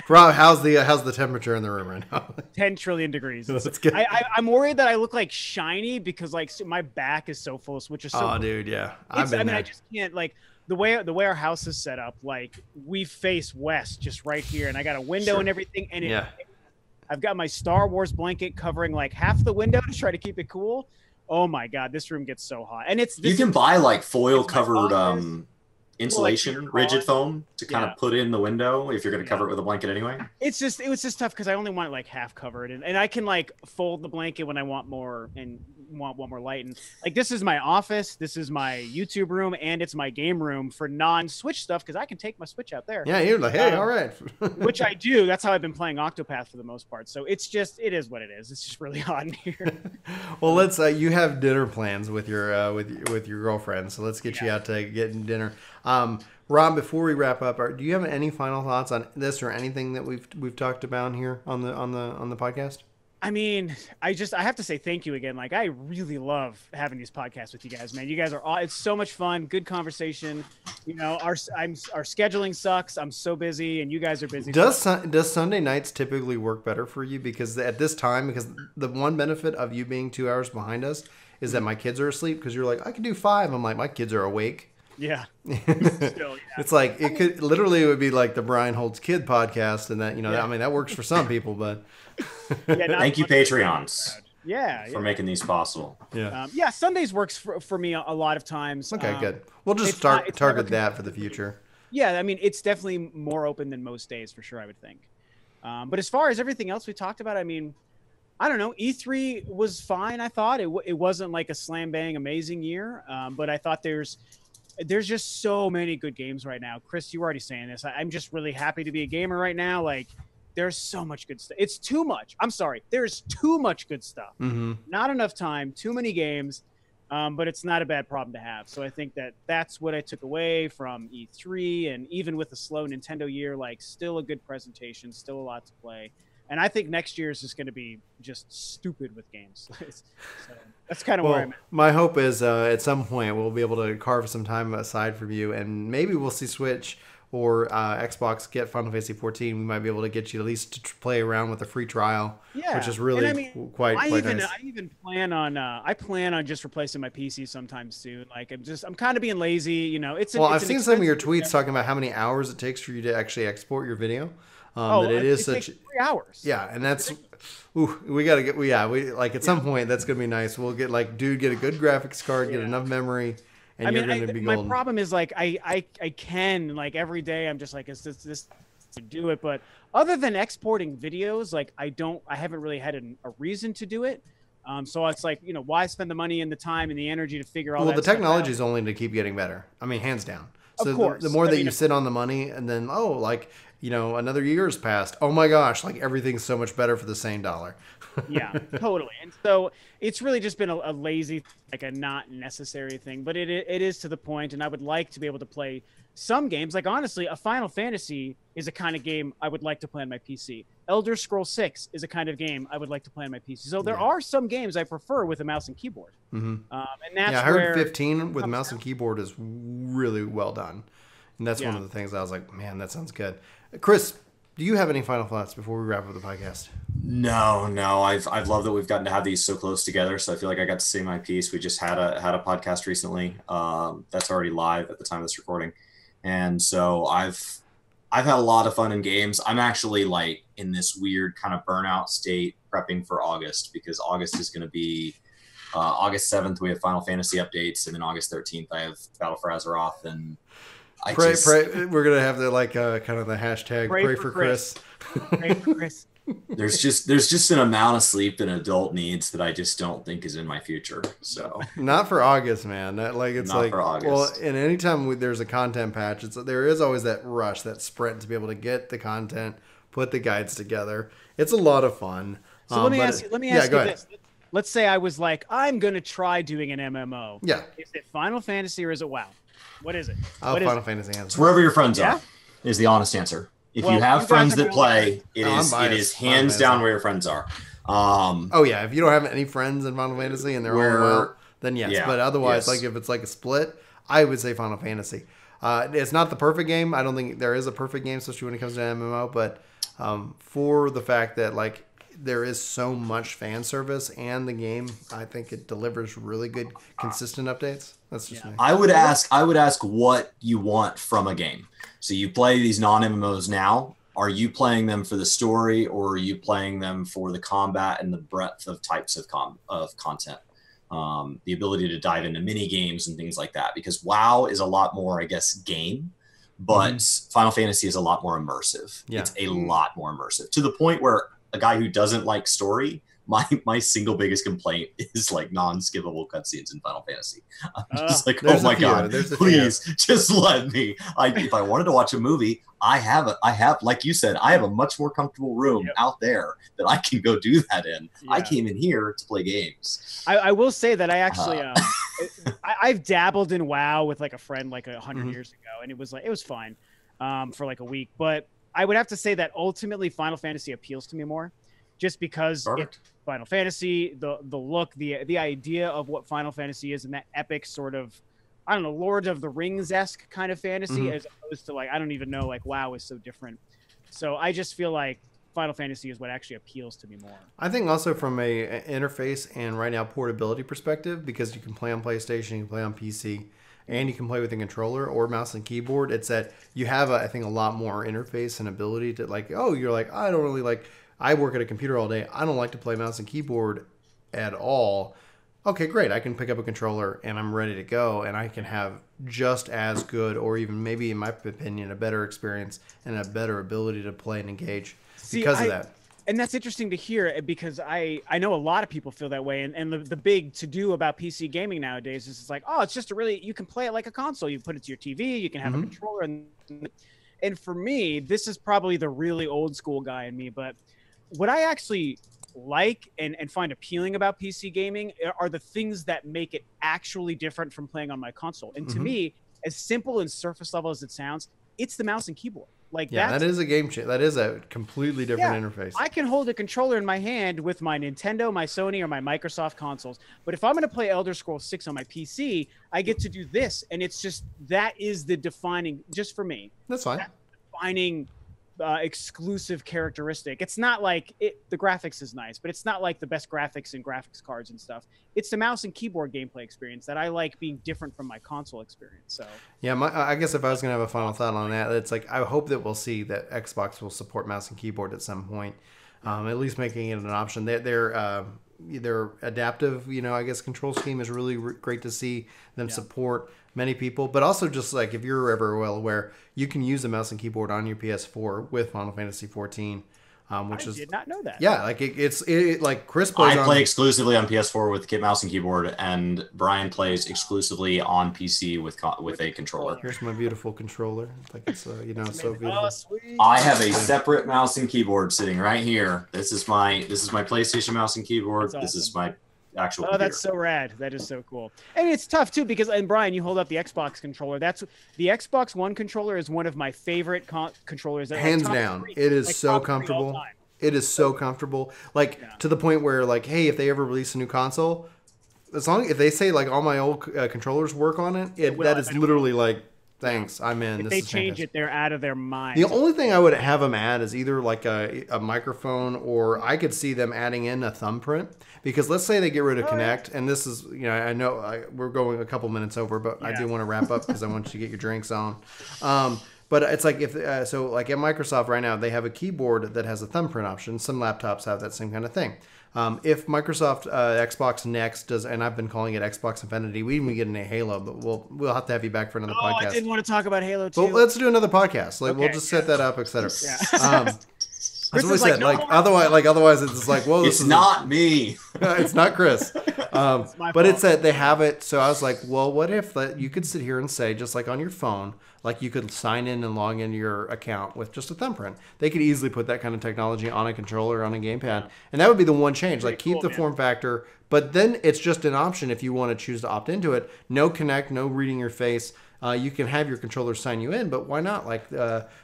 Rob, how's the temperature in the room right now? 10 trillion degrees. That's good. I'm worried that I look like shiny because like my back is so full of switches. Oh, dude, yeah. I just can't, like, the way our house is set up. Like, we face west just right here, and I got a window and everything, and I've got my Star Wars blanket covering like half the window to try to keep it cool. Oh my god, this room gets so hot, and you can buy like foil covered insulation, rigid foam to kind of put in the window if you're going to cover it with a blanket anyway. It was just tough because I only want it like half covered, and I can like fold the blanket when I want more and want more light. And like, this is my office, this is my YouTube room, and it's my game room for non-Switch stuff because I can take my Switch out there. Yeah, you're like, hey, all right. Which I do. That's how I've been playing Octopath for the most part. So it is what it is. It's just really hot in here. Well, let's. You have dinner plans with your with your girlfriend, so let's get you out to get dinner. Rob, before we wrap up, do you have any final thoughts on this or anything that we've talked about here on the podcast? I mean, I have to say thank you again. Like, I really love having these podcasts with you guys, man. You guys it's so much fun, good conversation. You know, our scheduling sucks. I'm so busy, and you guys are busy. Does Sunday nights typically work better for you? Because at this time, because the one benefit of you being 2 hours behind us is that my kids are asleep. Because you're like, I can do 5. I'm like, my kids are awake. Yeah. Still, yeah. It's like it would be like the Brian Holtz Kid podcast, and that, you know, I mean, that works for some people, but thank you, Patreons. For making these possible. Sundays works for me a lot of times. Okay, good. We'll just target that for the future. Yeah, I mean, it's definitely more open than most days for sure, I would think. But as far as everything else we talked about, I mean, I don't know. E3 was fine. I thought it wasn't like a slam bang amazing year, but I thought there's just so many good games right now. Chris, you were already saying this. I'm just really happy to be a gamer right now. Like, there's so much good stuff. It's too much. I'm sorry. There's too much good stuff. Mm-hmm. Not enough time, too many games, but it's not a bad problem to have. So I think that's what I took away from E3, and even with a slow Nintendo year, like, still a good presentation, still a lot to play. And I think next year is just going to be just stupid with games. So that's kind of where I'm at. My hope is at some point we'll be able to carve some time aside from you, and maybe we'll see Switch or Xbox get Final Fantasy 14. We might be able to get you at least to play around with a free trial, which is really quite nice. I even plan on just replacing my PC sometime soon. Like, I'm kind of being lazy. You know, I've seen some of your tweets talking about how many hours it takes for you to actually export your video. It takes 3 hours. Yeah, and that's we gotta get at some point that's gonna be nice. We'll get get a good graphics card, get enough memory, and you're gonna be golden. My problem is like I can, like, every day I'm just like, is this to do it? But other than exporting videos, like, I haven't really had a reason to do it. So it's like, you know, why spend the money and the time and the energy to figure all that the stuff technology out? is only to keep getting better. I mean, hands down. So of course. The more that you sit on the money, and then you know, another year's passed. Oh my gosh, like, everything's so much better for the same dollar. Yeah, totally. And so it's really just been a lazy, like, a not necessary thing, but it is to the point, and I would like to be able to play some games. Like, honestly, a Final Fantasy is a kind of game I would like to play on my PC. Elder Scrolls 6 is a kind of game I would like to play on my PC. So there are some games I prefer with a mouse and keyboard. Mm-hmm. And that's I heard 15 with mouse and keyboard is really well done. And that's one of the things I was like, man, that sounds good. Chris, do you have any final thoughts before we wrap up the podcast? No. I've loved that we've gotten to have these so close together. So I feel like I got to say my piece. We just had a podcast recently that's already live at the time of this recording, and so I've had a lot of fun in games. I'm actually like in this weird kind of burnout state prepping for August, because August is going to be August 7th. We have Final Fantasy updates, and then August 13th I have Battle for Azeroth, and pray. We're gonna have the kind of the hashtag pray for Chris. Pray for Chris. There's just an amount of sleep that an adult needs that I just don't think is in my future. So not for August, man. Not for August. Well, and anytime there's a content patch, there is always that rush, that sprint to be able to get the content, put the guides together. It's a lot of fun. So let me ask you this. Let's say I was like, I'm gonna try doing an MMO. Yeah. Is it Final Fantasy or is it WoW? What is it? Final Fantasy. It's wherever your friends are. Is the honest anscer. If you have friends that play, it is hands down where your friends are. If you don't have any friends in Final Fantasy and they're all WoW, then yes. Yeah, but otherwise, like if it's like a split, I would say Final Fantasy. It's not the perfect game. I don't think there is a perfect game, especially when it comes to MMO. But for the fact that like there is so much fan service and the game, I think it delivers really good, consistent updates. That's just me. I would ask what you want from a game. So you play these non-MMOs now. Are you playing them for the story, or are you playing them for the combat and the breadth of types of content? The ability to dive into mini games and things like that. Because WoW is a lot more, I guess, game, but Final Fantasy is a lot more immersive. Yeah. It's a lot more immersive, to the point where a guy who doesn't like story, my single biggest complaint is like non-skippable cutscenes in Final Fantasy. I'm just like, oh my god, please just let me. If I wanted to watch a movie, I have like you said, I have a much more comfortable room out there that I can go do that in. Yeah. I came in here to play games. I will say that I actually I've dabbled in WoW with like a friend like 100 years ago, and it was fine for like a week. But I would have to say that ultimately Final Fantasy appeals to me more, just because Final Fantasy, the look, the idea of what Final Fantasy is, and that epic sort of, I don't know, Lord of the Rings-esque kind of fantasy, as opposed to like, I don't even know, like WoW is so different. So I just feel like Final Fantasy is what actually appeals to me more. I think also from a interface and right now portability perspective, because you can play on PlayStation, you can play on PC, and you can play with a controller or mouse and keyboard. It's that you have, I think, a lot more interface and ability to like, you're like, I don't really like, I work at a computer all day. I don't like to play mouse and keyboard at all. Okay, great. I can pick up a controller and I'm ready to go, and I can have just as good, or even maybe, in my opinion, a better experience and a better ability to play and engage because of that. And that's interesting to hear, because I know a lot of people feel that way. And the big to-do about PC gaming nowadays is it's like, it's just you can play it like a console. You put it to your TV, you can have a controller. And for me, this is probably the really old school guy in me, but what I actually like and find appealing about PC gaming are the things that make it actually different from playing on my console. And to me, as simple and surface level as it sounds, it's the mouse and keyboard. Like that is a game change. That is a completely different interface. I can hold a controller in my hand with my Nintendo, my Sony, or my Microsoft consoles. But if I'm going to play Elder Scrolls 6 on my PC, I get to do this, and it's just that is the defining, just for me. That's fine. Defining exclusive characteristic. It's not like the graphics is nice, but it's not like the best graphics and graphics cards and stuff. It's the mouse and keyboard gameplay experience that I like being different from my console experience. So yeah, I guess if I was gonna have a final thought on that, it's like I hope that we'll see that Xbox will support mouse and keyboard at some point, at least making it an option. They're adaptive, I guess control scheme is really great to see them support many people, but also just like if you're ever well aware, you can use a mouse and keyboard on your PS4 with Final Fantasy 14, which I did not know that. Yeah, like it's like Chris plays. I play exclusively on PS4 with mouse and keyboard, and Brian plays exclusively on PC with a controller. Here's my beautiful controller. Like it's so beautiful. Oh, sweet. I have a separate mouse and keyboard sitting right here. This is my PlayStation mouse and keyboard. Awesome. This is my actual computer. That's so rad. That is so cool. And it's tough too, because, and Brian, you hold up the Xbox controller. That's the Xbox One controller is one of my favorite controllers. Hands down. It is so comfortable. It is so comfortable. Like to the point where like, hey, if they ever release a new console, if they say like all my old controllers work on it, that is literally like, thanks, I'm in. If they change it, they're out of their mind. The only thing I would have them add is either like a microphone, or I could see them adding in a thumbprint. Because let's say they get rid of Kinect, and this is, I know we're going a couple minutes over, but I do want to wrap up because I want you to get your drinks on. But it's like like at Microsoft right now, they have a keyboard that has a thumbprint option. Some laptops have that same kind of thing. If Microsoft Xbox Next does, and I've been calling it Xbox Infinity, we even get into Halo, but we'll have to have you back for another podcast. I didn't want to talk about Halo too. But let's do another podcast. Like we'll just set that up, etc. That's what we is like, said. "No, Like, no, no." otherwise, it's just like, whoa, this It's is not me. it's not Chris. my But it's fault. that they have it. So I was like, well, what if you could sit here and say, just like on your phone, like you could sign in and log into your account with just a thumbprint. They could easily put that kind of technology on a controller, on a gamepad. And that would be the one change. Like, keep cool, the man. form factor, but then it's just an option if you want to choose to opt into it. No Connect, no reading your face. You can have your controller sign you in, but why not? Like,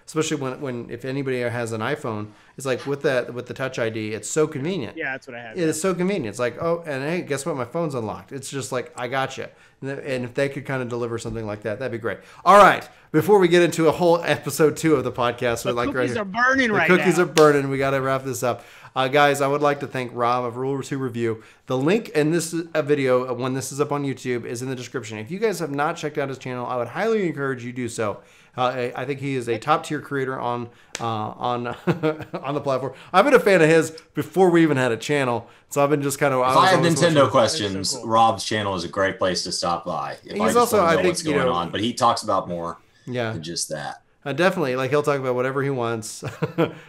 especially when if anybody has an iPhone, it's like with the Touch ID, it's so convenient. Yeah, that's what I have. It is so convenient. It's like, oh, and hey, guess what? My phone's unlocked. It's just like, I got you. And if they could kind of deliver something like that, that'd be great. All right, before we get into a whole episode 2 of the podcast, The cookies are burning the right cookies now. are burning. We got to wrap this up. Guys, I would like to thank Rob of RuleOf2Review. The link in this video, when this is up on YouTube, is in the description. If you guys have not checked out his channel, I would highly encourage you to do so. I think he is a top tier creator on on the platform. I've been a fan of his before we even had a channel, so I've been just kind of. If I have Nintendo That questions, is so cool. Rob's channel is a great place to stop by. If He's I just also, want to I know think, what's going on, but he talks about more than just that. Definitely, like he'll talk about whatever he wants,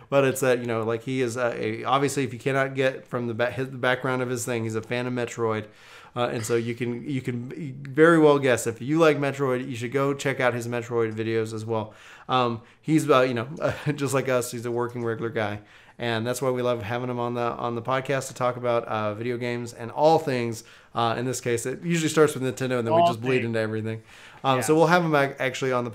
but it's that like he is obviously, if you cannot get from the background of his thing, he's a fan of Metroid, and so you can very well guess if you like Metroid, you should go check out his Metroid videos as well. He's just like us, he's a working regular guy, and that's why we love having him on the podcast to talk about video games and all things. In this case, it usually starts with Nintendo, and then we All just bleed things. into everything. So we'll have him back actually on the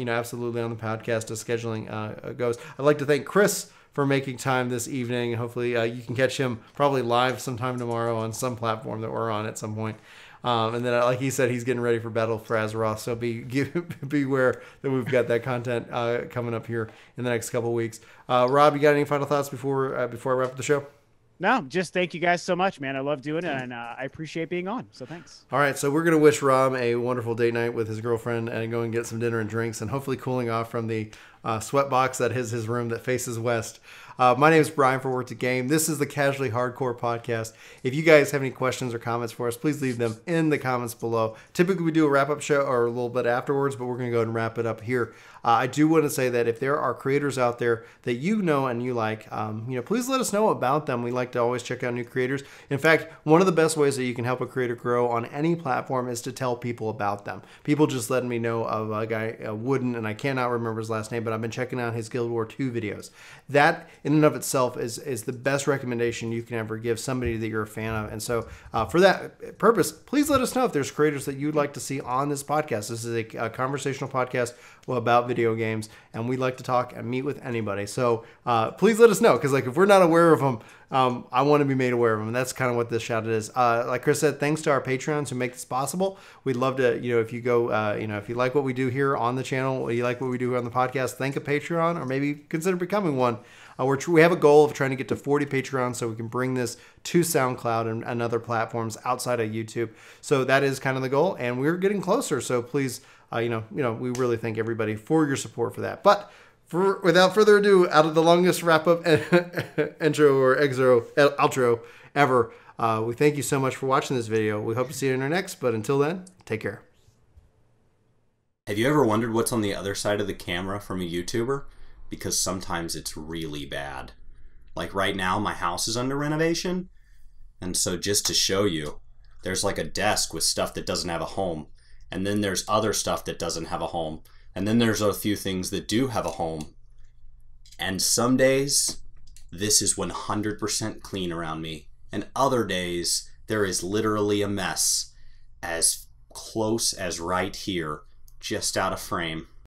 absolutely on the podcast as scheduling goes. I'd like to thank Chris for making time this evening. Hopefully you can catch him probably live sometime tomorrow on some platform that we're on at some point. And then, like he said, he's getting ready for Battle for Azeroth. So beware that we've got that content coming up here in the next couple of weeks. Rob, you got any final thoughts before I wrap up the show? No, just thank you guys so much, man. I love doing it, and I appreciate being on. So thanks. All right, so we're going to wish Rob a wonderful date night with his girlfriend and go and get some dinner and drinks and hopefully cooling off from the sweat box that is his room that faces west. My name is Brian for Worth to Game. This is the Casually Hardcore Podcast. If you guys have any questions or comments for us, please leave them in the comments below. Typically, we do a wrap-up show or a little bit afterwards, but we're going to go ahead and wrap it up here. I do want to say that if there are creators out there that you know and you like, please let us know about them. We like to always check out new creators. In fact, one of the best ways that you can help a creator grow on any platform is to tell people about them. People just letting me know of a guy, Wooden, and I cannot remember his last name, but I've been checking out his Guild War 2 videos. That, in and of itself, is the best recommendation you can ever give somebody that you're a fan of. And so, for that purpose, please let us know if there's creators that you'd like to see on this podcast. This is a conversational podcast about video games, and we like to talk and meet with anybody. So please let us know, because if we're not aware of them, I want to be made aware of them, and that's kind of what this shout out is. Like Chris said, thanks to our Patreons who make this possible. We'd love to, if you go, if you like what we do here on the channel, or you like what we do here on the podcast, thank a Patreon, or maybe consider becoming one. We have a goal of trying to get to 40 Patreons so we can bring this to SoundCloud and other platforms outside of YouTube. So that is kind of the goal, and we're getting closer. So please, we really thank everybody for your support for that. But without further ado, out of the longest wrap-up intro or outro ever, we thank you so much for watching this video. We hope to see you in our next, but until then, take care. Have you ever wondered what's on the other side of the camera from a YouTuber? Because sometimes it's really bad. Like right now, my house is under renovation, and so just to show you, there's like a desk with stuff that doesn't have a home, and then there's other stuff that doesn't have a home, and then there's a few things that do have a home. And some days, this is 100% clean around me, and other days, there is literally a mess as close as right here, just out of frame.